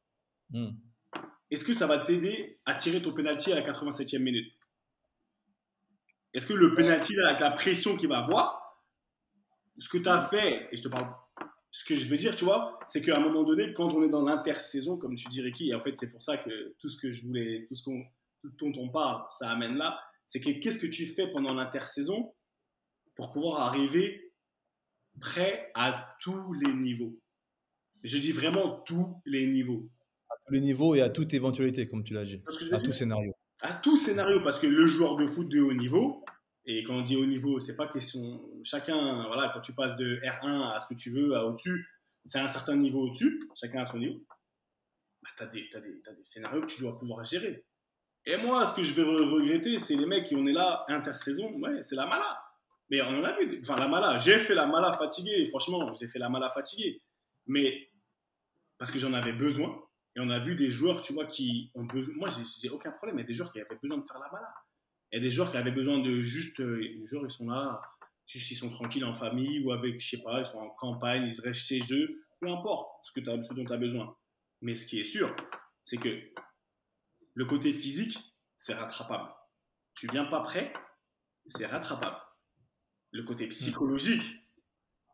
Est-ce que ça va t'aider à tirer ton penalty à la 87e minute? Est-ce que le penalty, avec la pression qu'il va avoir, ce que tu as fait, et je te parle, ce que je veux dire, tu vois, c'est qu'à un moment donné, quand on est dans l'intersaison, comme tu dis, Ricky, et en fait, c'est pour ça que tout ce que je voulais, tout dont on parle, ça amène là, c'est que qu'est-ce que tu fais pendant l'intersaison pour pouvoir arriver prêt à tous les niveaux? Je dis vraiment tous les niveaux. À tous les niveaux et à toute éventualité, comme tu l'as dit. À tout scénario. À tout scénario, parce que le joueur de foot de haut niveau, et quand on dit haut niveau, c'est pas question. Chacun, voilà, quand tu passes de R1 à ce que tu veux, à au-dessus, c'est un certain niveau au-dessus, chacun a son niveau. Bah, t'as des scénarios que tu dois pouvoir gérer. Et moi, ce que je vais regretter, c'est les mecs qui on est là, intersaison, ouais, c'est la mala. Mais on en a vu, enfin la mala, j'ai fait la mala fatiguée, franchement, j'ai fait la mala fatiguée. Mais parce que j'en avais besoin. Et on a vu des joueurs, tu vois, qui ont besoin. Moi, j'ai aucun problème. Il y a des joueurs qui avaient besoin de faire la mala. Il y a des joueurs qui avaient besoin de juste. Les joueurs, ils sont là, juste ils sont tranquilles en famille ou avec, je sais pas, ils sont en campagne, ils restent chez eux. Peu importe ce dont tu as besoin. Mais ce qui est sûr, c'est que le côté physique, c'est rattrapable. Tu viens pas prêt, c'est rattrapable. Le côté psychologique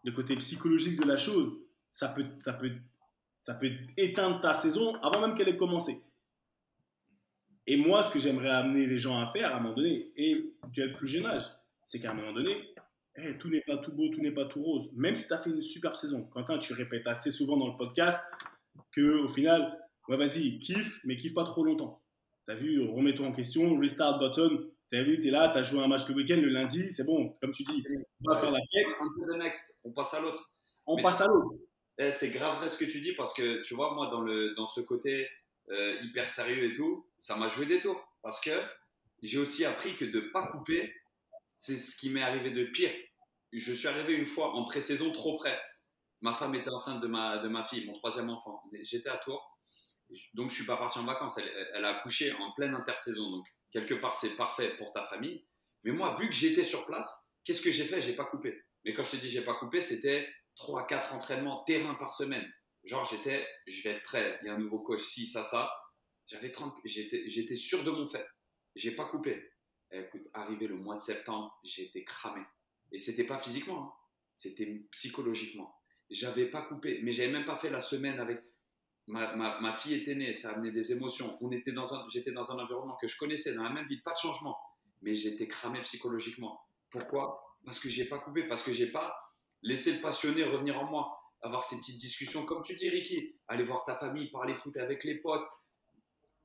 de la chose, ça peut éteindre ta saison avant même qu'elle ait commencé. Et moi, ce que j'aimerais amener les gens à faire à un moment donné, et tu as le plus jeune âge, c'est qu'à un moment donné, tout n'est pas tout beau, tout n'est pas tout rose. Même si tu as fait une super saison. Quentin, tu répètes assez souvent dans le podcast qu'au final, ouais, vas-y, kiffe, mais kiffe pas trop longtemps. Tu as vu, remets-toi en question, restart button. Tu as vu, tu es là, tu as joué un match le week-end, le lundi, c'est bon, comme tu dis, on va faire la fête. On passe à l'autre. Passe à l'autre. C'est grave vrai ce que tu dis parce que tu vois, moi, dans ce côté hyper sérieux et tout, ça m'a joué des tours. Parce que j'ai aussi appris que de ne pas couper, c'est ce qui m'est arrivé de pire. Je suis arrivé une fois en pré-saison trop près. Ma femme était enceinte de ma fille, mon troisième enfant. J'étais à Tours, donc je ne suis pas parti en vacances. Elle a accouché en pleine intersaison. Donc, quelque part, c'est parfait pour ta famille. Mais moi, vu que j'étais sur place, qu'est-ce que j'ai fait? Je n'ai pas coupé. Mais quand je te dis je n'ai pas coupé, c'était 3 à 4 entraînements terrain par semaine. Genre, je vais être prêt. Il y a un nouveau coach, ci, ça. J'étais sûr de mon fait. J'ai pas coupé. Et écoute, arrivé le mois de septembre, j'étais cramé. Et c'était pas physiquement, hein. C'était psychologiquement. J'avais pas coupé, mais j'avais même pas fait la semaine avec ma fille était née, ça a amené des émotions. J'étais dans un environnement que je connaissais, dans la même ville, pas de changement. Mais j'étais cramé psychologiquement. Pourquoi? Parce que j'ai pas coupé, parce que j'ai pas laissé le passionné revenir en moi. Avoir ces petites discussions, comme tu dis, Ricky, aller voir ta famille, parler foot avec les potes,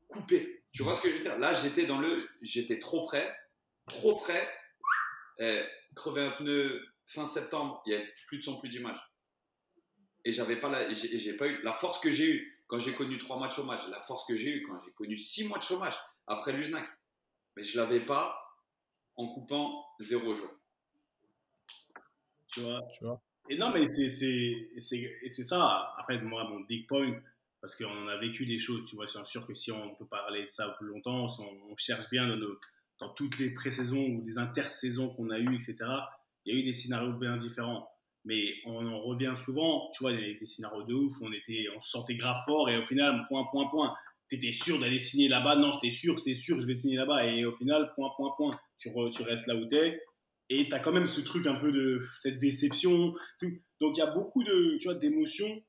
couper. Tu vois ce que je veux dire? Là, j'étais trop près, crever un pneu fin septembre, il n'y avait plus de son, plus d'image. Et j'ai pas eu la force que j'ai eue quand j'ai connu 3 mois de chômage, la force que j'ai eue quand j'ai connu 6 mois de chômage après l'USNAC. Mais je l'avais pas en coupant 0 jour. Tu vois. Et non, mais c'est ça, en fait, moi, mon big point, parce qu'on en a vécu des choses, tu vois, c'est sûr que si on peut parler de ça plus longtemps, si on cherche bien dans toutes les pré-saisons ou des intersaisons qu'on a eues, etc., il y a eu des scénarios bien différents. Mais on en revient souvent, tu vois, il y a des scénarios de ouf où on se sentait grave fort et au final, point. T'étais sûr d'aller signer là-bas. Non, c'est sûr, je vais signer là-bas. Et au final, point. Tu restes là où t'es. Et t'as quand même ce truc un peu de cette déception. Donc il y a beaucoup de, tu vois, d'émotions.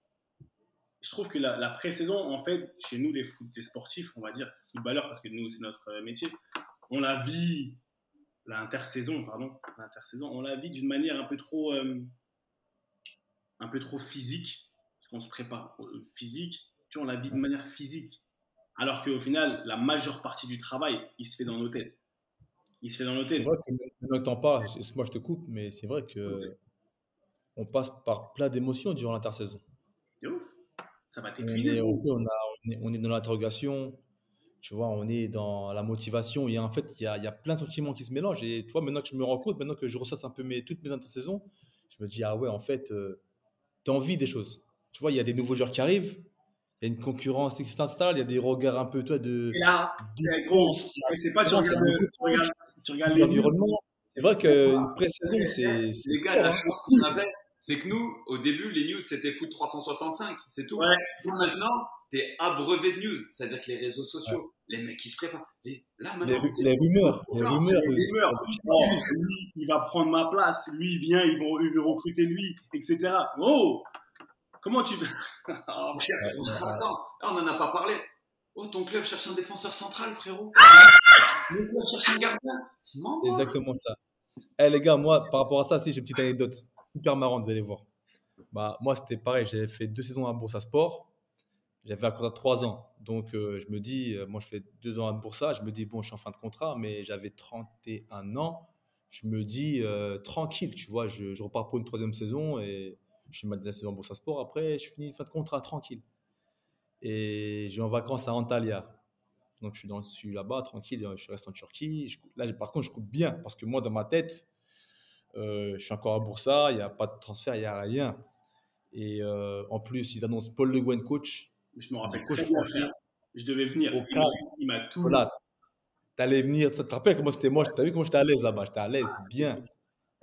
Je trouve que la pré-saison, en fait, chez nous, les sportifs, on va dire, footballeurs, parce que nous, c'est notre métier, on la vit, l'intersaison, on la vit d'une manière un peu trop physique, parce qu'on se prépare physique, tu vois, on la vit de manière physique. Alors qu'au final, la majeure partie du travail, il se fait dans nos têtes. C'est vrai que maintenant que t'en parles, moi je te coupe, mais c'est vrai que on passe par plein d'émotions durant l'intersaison. C'est ouf. Ça va On t'épuiser, est, gros. on est dans l'interrogation, tu vois, on est dans la motivation. Et en fait, il y a plein de sentiments qui se mélangent. Et tu vois, maintenant que je me rends compte, maintenant que je ressasse un peu toutes mes intersaisons, je me dis, ah ouais, en fait, tu as envie des choses. Tu vois, il y a des nouveaux joueurs qui arrivent, il y a une concurrence qui s'installe, il y a des regards un peu, toi, Et là, de gros, défense, il y a c'est pas, il y a un nouveau coach, tu regardes les news. l'environnement. C'est vrai qu'une pré-saison, c'est Les gars, fort, la hein. chance qu'on avait, c'est que nous, au début, les news, c'était foot 365, c'est tout. Ouais. Maintenant, t'es abreuvé de news, c'est-à-dire que les réseaux Ouais. sociaux, les mecs qui se préparent. Là, Les, maintenant, les rumeurs, les rumeurs. Oh, lui, il va prendre ma place. Lui, il vient, ils vont recruter lui, etc. Oh, comment tu. Oh, on cherche. Attends, là, on n'en a pas parlé. Oh, ton club cherche un défenseur central, frérot. Le club cherche un gardien. C'est exactement ça. Eh les gars, moi, par rapport à ça, si j'ai une petite anecdote super marrante, vous allez voir. Bah, moi, c'était pareil, j'avais fait 2 saisons à Boursa Sport. J'avais un contrat de 3 ans. Donc, je me dis, moi, je fais 2 ans à Boursa. Je me dis, bon, je suis en fin de contrat, mais j'avais 31 ans. Je me dis, tranquille, tu vois, je repars pour une troisième saison et je fais ma dernière saison à Boursa Sport. Après, je finis fin de contrat, tranquille. Et je vais en vacances à Antalya. Donc, je suis là-bas, tranquille, je reste en Turquie. Là, par contre, je coupe bien parce que moi, dans ma tête, je suis encore à Boursa, il n'y a pas de transfert, il n'y a rien. Et en plus, ils annoncent Paul Le Guen coach. Je me Je dis, rappelle coach très bien, français, frère. Je devais venir. au cas, Il m'a tout. voilà, t'allais venir. Tu te rappelles comment c'était moi? T'as vu comment j'étais à l'aise là-bas? J'étais à l'aise, bien.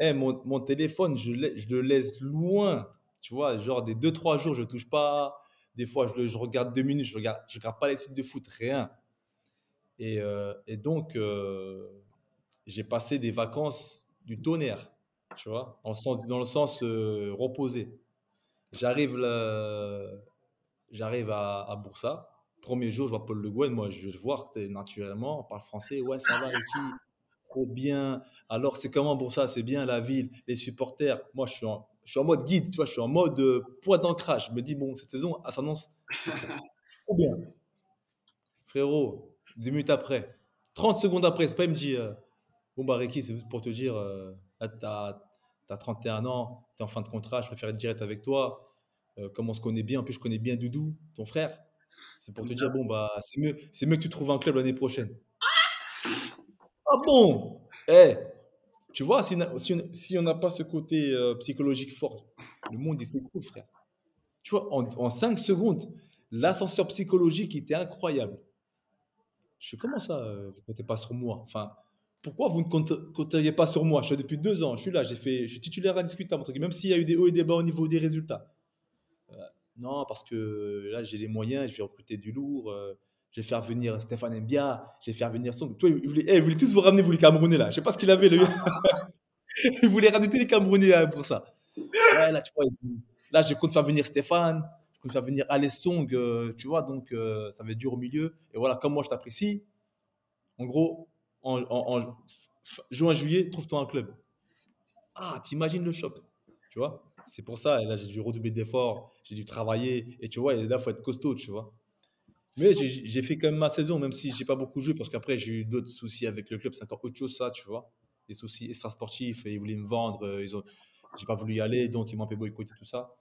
Eh, mon téléphone, je le laisse loin. Tu vois, genre des 2 3 jours, je ne touche pas. Des fois, je regarde 2 minutes, je regarde pas les sites de foot, rien. Et donc, j'ai passé des vacances du tonnerre, tu vois, dans le sens reposé. J'arrive là, j'arrive à Boursa. Premier jour, je vois Paul Le Guen. Moi, je vais le voir naturellement. On parle français. Ouais, ça va, Ricky. Trop bien. Alors, c'est comment Boursa? C'est bien la ville, les supporters. Moi, je suis en mode guide, tu vois, je suis en mode point d'ancrage. Je me dis, bon, cette saison, elle s'annonce trop bien. Frérot, 2 minutes après, 30 secondes après, c'est pas, il me dit, bon, bah, Ricky, c'est pour te dire, là, t'as 31 ans, t'es en fin de contrat, je préfère être direct avec toi. Comme on se connaît bien, en plus, je connais bien Doudou, ton frère. C'est pour te dire, bon, bah, c'est mieux que tu trouves un club l'année prochaine. Ah bon? Eh, tu vois, si on n'a pas ce côté psychologique fort, le monde, il s'écroule, frère. Tu vois, en 5 secondes, l'ascenseur psychologique était incroyable. Je fais, comment ça, vous ne comptez pas sur moi? Enfin, pourquoi vous ne compteriez pas sur moi? Je suis là depuis 2 ans, je suis là, je suis titulaire indiscutable, entre guillemets, même s'il y a eu des hauts et des bas au niveau des résultats. Non, parce que là, j'ai les moyens, je vais recruter du lourd, je vais faire venir Stéphane Mbia, je vais faire venir Song. Toi, ils voulaient tous vous ramener, vous les Camerounais, là. Je sais pas ce qu'il avait, lui. Il voulait ramener tous les Camerounais là, pour ça. Ouais, là, tu vois, là, je compte faire venir Stéphane, je compte faire venir Alessong, tu vois, donc ça va être dur au milieu. Et voilà, comme moi, je t'apprécie, en gros, en juin, juillet, trouve-toi un club. Ah, t'imagines le choc, tu vois? C'est pour ça, et là, j'ai dû redoubler d'efforts, j'ai dû travailler, et tu vois, et là, il faut être costaud, tu vois. Mais j'ai fait quand même ma saison, même si j'ai pas beaucoup joué, parce qu'après, j'ai eu d'autres soucis avec le club, c'est encore autre chose, ça, tu vois. Des soucis extra-sportifs, et ils voulaient me vendre, j'ai pas voulu y aller, donc ils m'ont un peu boycotté, tout ça.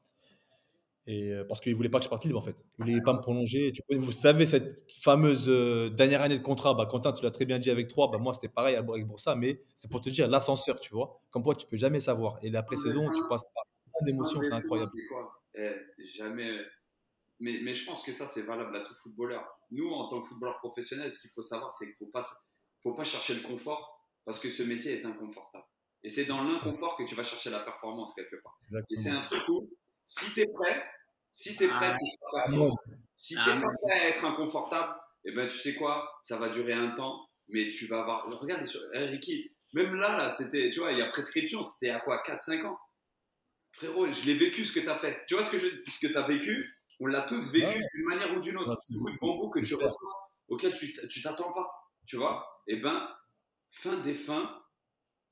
Et parce qu'ils voulaient pas que je parte libre, en fait. Ils voulaient pas me prolonger. Vous savez, cette fameuse dernière année de contrat, bah, Quentin, tu l'as très bien dit avec 3, bah, moi, c'était pareil avec Boursa, mais c'est pour te dire l'ascenseur, tu vois. Comme quoi, tu peux jamais savoir. Et l'après-saison, tu passes par plein d'émotions, c'est incroyable. C'est quoi? Jamais. Mais je pense que ça, c'est valable à tout footballeur. Nous, en tant que footballeur professionnel, ce qu'il faut savoir, c'est qu'il ne faut pas chercher le confort parce que ce métier est inconfortable. Et c'est dans l'inconfort que tu vas chercher la performance quelque part. Exactement. Et c'est un truc où, si tu es prêt, tu seras performant. Si tu n'es pas prêt à être inconfortable, eh ben, tu sais quoi, ça va durer un temps, mais tu vas avoir. Regarde, Ricky, même là, c'était, tu vois, il y a prescription, c'était à quoi, 4-5 ans. Frérot, je l'ai vécu ce que tu as fait. Tu vois ce que tu as vécu? On l'a tous vécu Ouais. d'une manière ou d'une autre. Non, Ce coup de bambou que c'est tu clair. reçois, auquel tu t'attends pas. Tu vois? Eh ben, fin des fins,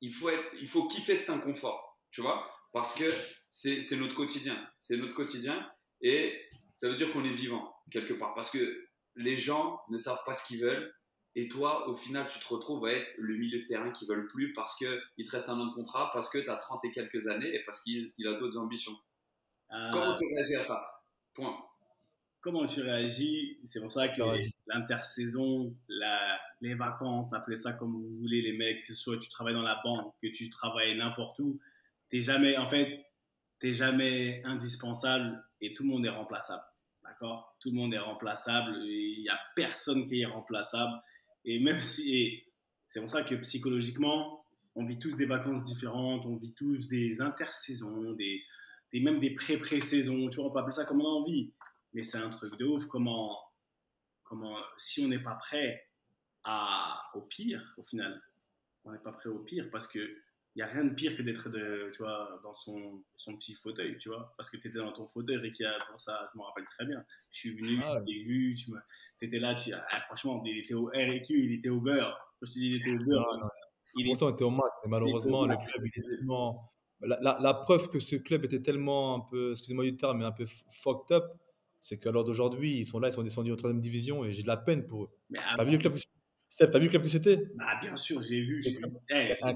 il faut kiffer cet inconfort. Tu vois? Parce que c'est notre quotidien. C'est notre quotidien. Et ça veut dire qu'on est vivant, quelque part. Parce que les gens ne savent pas ce qu'ils veulent. Et toi, au final, tu te retrouves à être le milieu de terrain qu'ils veulent plus parce qu'il te reste un an de contrat, parce que tu as 30 et quelques années et parce qu'il a d'autres ambitions. Comment Euh, tu réagis à ça? Point. Comment tu réagis? C'est pour ça que Clairement. l'intersaison, les vacances, appelez ça comme vous voulez, les mecs, que ce soit tu travailles dans la banque, que tu travailles n'importe où, t'es jamais, en fait, t'es jamais indispensable et tout le monde est remplaçable. D'accord? Tout le monde est remplaçable et il n'y a personne qui est irremplaçable. Et même si, et c'est pour ça que psychologiquement, on vit tous des vacances différentes, on vit tous des intersaisons, même des pré-pré-saisons, tu vois, on peut appeler ça comme on a envie. Mais c'est un truc de ouf comment si on n'est pas prêt au pire, au final, on n'est pas prêt au pire parce que il n'y a rien de pire que d'être tu vois, dans son petit fauteuil, tu vois, parce que tu étais dans ton fauteuil, Ricky, pour ça, je m'en rappelle très bien. Je suis venu, Ah je ouais. t'ai vu, tu étais là, franchement, Ricky, il était au beurre. Quand je te dis, il était au Non, beurre, non. il, Pour est- ça, on était au max. Mais il était au malheureusement, le max. club, il est tellement. La preuve que ce club était tellement un peu, excusez-moi du terme, mais un peu fucked up, c'est qu'à l'heure d'aujourd'hui, ils sont là, ils sont descendus en troisième division et j'ai de la peine pour eux. Mais T'as vu le club que c'était? Seb, t'as vu le club que c'était? bah, bien sûr, j'ai vu, Le club- c'était. C'était un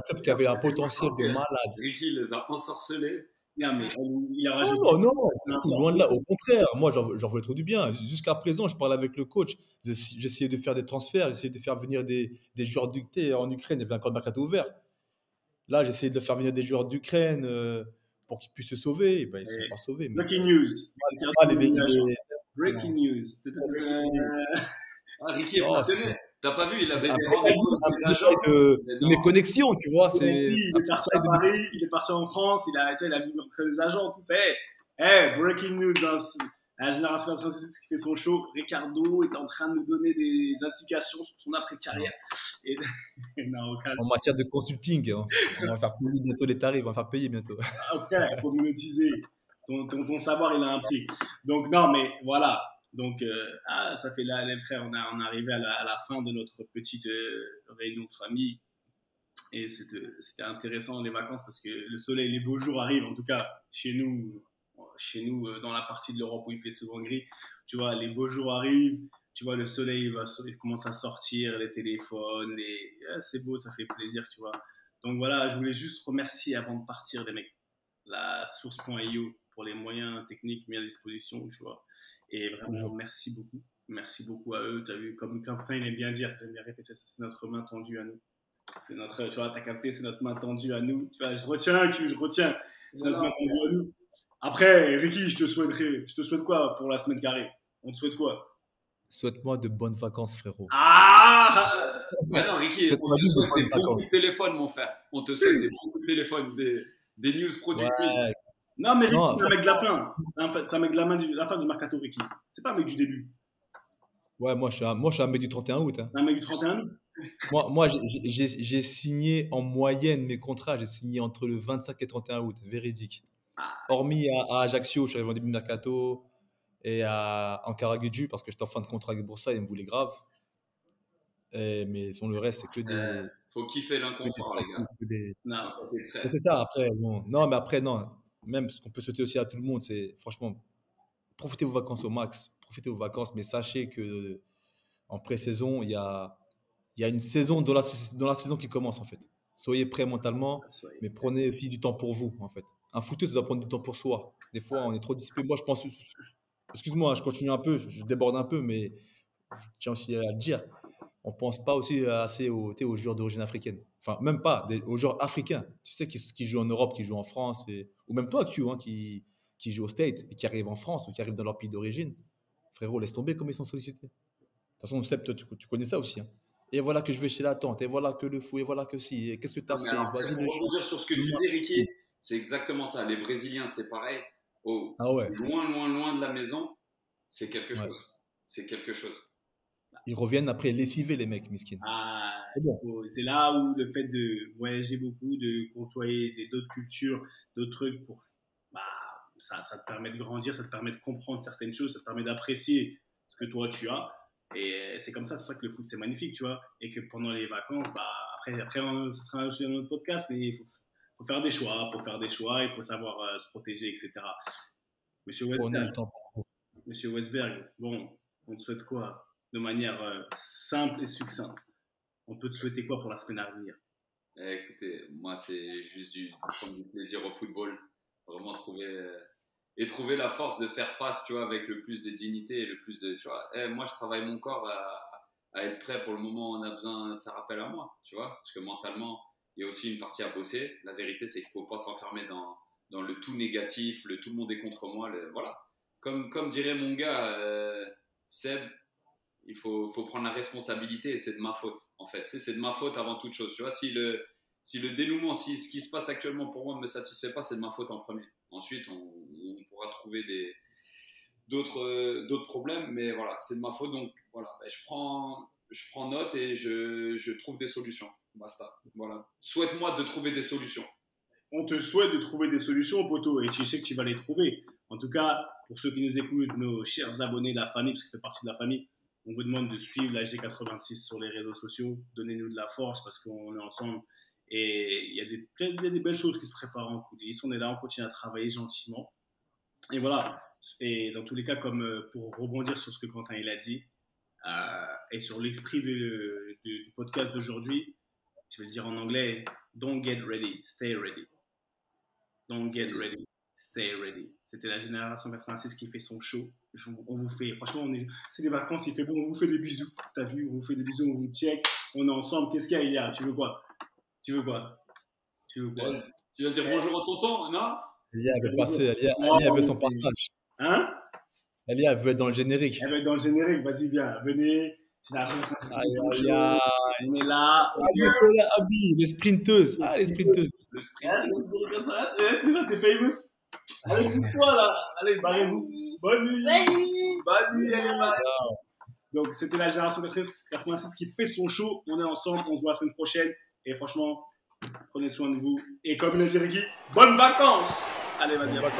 club qui Et avait après, un c'est quoi je potentiel pense de que malade. Ricky les a ensorcelés. Non, mais il a Non, rajouté non, non, un tout loin de là. sorcier. Au contraire, moi, j'en voulais trop du bien. Jusqu'à présent, je parlais avec le coach. J'essayais de faire des transferts, j'essayais de faire venir des joueurs d'Ukraine en Ukraine. Il y avait encore le mercato ouvert. Là, j'essayais de faire venir des joueurs d'Ukraine pour qu'ils puissent se sauver. Et ben, ils ne sont Et pas sauvés. Mais breaking news. ah, Breaking news. Ah, Ricky est non, passionné. T'as pas vu, il avait des après, rendez-vous avec des un agents. peu Mais de mes non. connexions, tu vois. Il C'est est un peu parti ça à Paris, il est parti en France, il a vu rencontrer des agents, tout ça. Breaking news, hein, la génération 86 qui fait son show, Ricardo est en train de nous donner des indications sur son après-carrière. Et... non, au calme. en matière de consulting. Hein. On va faire payer bientôt les tarifs, on va faire payer bientôt. Après, il faut monétiser. Ton savoir, il a un prix. Donc, non, mais voilà. Donc, ça fait là, les frères, on est arrivé à la fin de notre petite réunion de famille. Et c'était intéressant les vacances parce que le soleil, les beaux jours arrivent, en tout cas chez nous dans la partie de l'Europe où il fait souvent gris. Tu vois, les beaux jours arrivent, tu vois, le soleil il commence à sortir, les téléphones, c'est beau, ça fait plaisir, tu vois. Donc voilà, je voulais juste remercier avant de partir les mecs, la source.io pour les moyens techniques mis à disposition, tu vois. Et vraiment, Toujours. merci beaucoup. Merci beaucoup à eux. Tu as vu, comme Quentin, il aime bien dire, j'aime bien répéter ça, c'est notre main tendue à nous. C'est notre, tu vois, t'as capté, c'est notre main tendue à nous. Tu vois, je retiens. C'est notre main tendue à nous. Après, Ricky, je te souhaite quoi pour la semaine carrée? On te souhaite quoi? Souhaite-moi de bonnes vacances, frérot. Ah! Ouais, non, Ricky, on Souhaite-moi te juste de souhaite des bonnes bons coups de vacances. téléphone, mon frère. On te souhaite des bons coups de téléphone, des news productives. Ouais. Non, mais Ricky, Non, c'est un mec de la fin. C'est un mec de la fin du mercato, Ricky. C'est pas un mec du début. ouais, moi, je suis un mec du 31 août. Hein. C'est un mec du 31 août. Moi, j'ai signé en moyenne mes contrats, j'ai signé entre le 25 et 31 août, véridique. Hormis à Ajaccio, je suis arrivé en début de mercato, et à Ankara-Guedju, parce que j'étais en fin de contrat avec Boursa, ils me voulaient grave. Mais sur le reste, c'est que des. Faut kiffer Que des l'inconfort, les gars. Non, Ça t'es Mais prêt. c'est ça, après, bon. Non, mais après, non. Même ce qu'on peut souhaiter aussi à tout le monde, c'est franchement, profitez vos vacances au max. Profitez vos vacances, mais sachez que en pré-saison, il y a une saison dans la saison qui commence, en fait. Soyez prêts mentalement, mais prenez aussi du temps pour vous, en fait. Un footeux, ça doit prendre du temps pour soi. Des fois, on est trop dissipé. Moi, je pense. Excuse-moi, je continue un peu, je déborde un peu, mais je tiens aussi à le dire. On ne pense pas aussi assez aux joueurs d'origine africaine. Enfin, même pas, aux joueurs africains. Tu sais, qui jouent en Europe, qui jouent en France, ou même toi, Q, hein, qui jouent au State et qui arrivent en France ou qui arrivent dans leur pays d'origine. Frérot, laisse tomber comme ils sont sollicités. De toute façon, Seb, toi, tu connais ça aussi. Hein. Et voilà que je vais chez la tante, et voilà que le fou, et voilà que si. Et qu'est-ce que tu as Non, mais fait? alors, Vas-y, pour le rebondir sur ce que tu dis, Ricky, c'est exactement ça. Les Brésiliens, c'est pareil. Ah ouais. Loin, loin, loin de la maison, c'est quelque Ouais. chose. C'est quelque chose. Ils reviennent après lessiver les mecs, miskin. Ah, C'est bon. c'est là où le fait de voyager beaucoup, de côtoyer d'autres cultures, d'autres trucs, bah, ça te permet de grandir, ça te permet de comprendre certaines choses, ça te permet d'apprécier ce que toi tu as. Et c'est comme ça, c'est vrai que le foot c'est magnifique, tu vois. Et que pendant les vacances, bah, après ça sera aussi un autre podcast, mais faut faire des choix, il faut savoir se protéger, etc. Monsieur Prenez Westberg, du temps pour vous. Monsieur Westberg, bon, on te souhaite quoi? De manière simple et succincte. On peut te souhaiter quoi pour la semaine à venir? Écoutez, moi, c'est juste prendre du plaisir au football. Vraiment trouver la force de faire face, tu vois, avec le plus de dignité et le plus de, tu vois. Moi, je travaille mon corps à être prêt pour le moment où on a besoin de faire appel à moi, tu vois. Parce que mentalement, il y a aussi une partie à bosser. La vérité, c'est qu'il ne faut pas s'enfermer dans le tout négatif, le tout le monde est contre moi. Voilà. Comme dirait mon gars, Seb, il faut prendre la responsabilité et c'est de ma faute, en fait. C'est de ma faute avant toute chose. Tu vois, si le dénouement, si ce qui se passe actuellement pour moi ne me satisfait pas, c'est de ma faute en premier. Ensuite, on pourra trouver d'autres problèmes, mais voilà, c'est de ma faute. Donc, voilà, je prends note et je trouve des solutions. Basta. Voilà. Souhaite-moi de trouver des solutions. On te souhaite de trouver des solutions, poteau, et tu sais que tu vas les trouver. En tout cas, pour ceux qui nous écoutent, nos chers abonnés de la famille, parce que ça fait partie de la famille, on vous demande de suivre la G86 sur les réseaux sociaux. Donnez-nous de la force parce qu'on est ensemble. Et il y a des belles choses qui se préparent en coulisses. On est là, on continue à travailler gentiment. Et voilà. Et dans tous les cas, comme pour rebondir sur ce que Quentin il a dit, et sur l'esprit du podcast d'aujourd'hui, je vais le dire en anglais, don't get ready, stay ready. Don't get ready, stay ready. C'était la génération 86 qui fait son show. On vous fait, franchement, c'est des vacances, il fait bon, on vous fait des bisous. T'as vu, on vous fait des bisous, on vous check, on est ensemble. Qu'est-ce qu'il y a, Elia? Tu veux quoi? Tu veux quoi? Tu vas dire bonjour à tonton, non? Elia veut passer, Elia veut son passage. Hein? Elia veut être dans le générique. Elle veut être dans le générique, vas-y, viens, venez. Génération 86 qui fait son show. On est là. Les sprinteuses. Ah, les sprinteuses. Le sprint. T'es famous. Allez, pousse-toi là. Allez, barrez-vous. Bonne nuit. Bonne nuit, allez, barrez-vous. Donc, c'était la génération 86 qui fait son show. On est ensemble. On se voit la semaine prochaine. Et franchement, prenez soin de vous. Et comme le dit Ricky, bonnes vacances. Allez, vas-y. Ciao.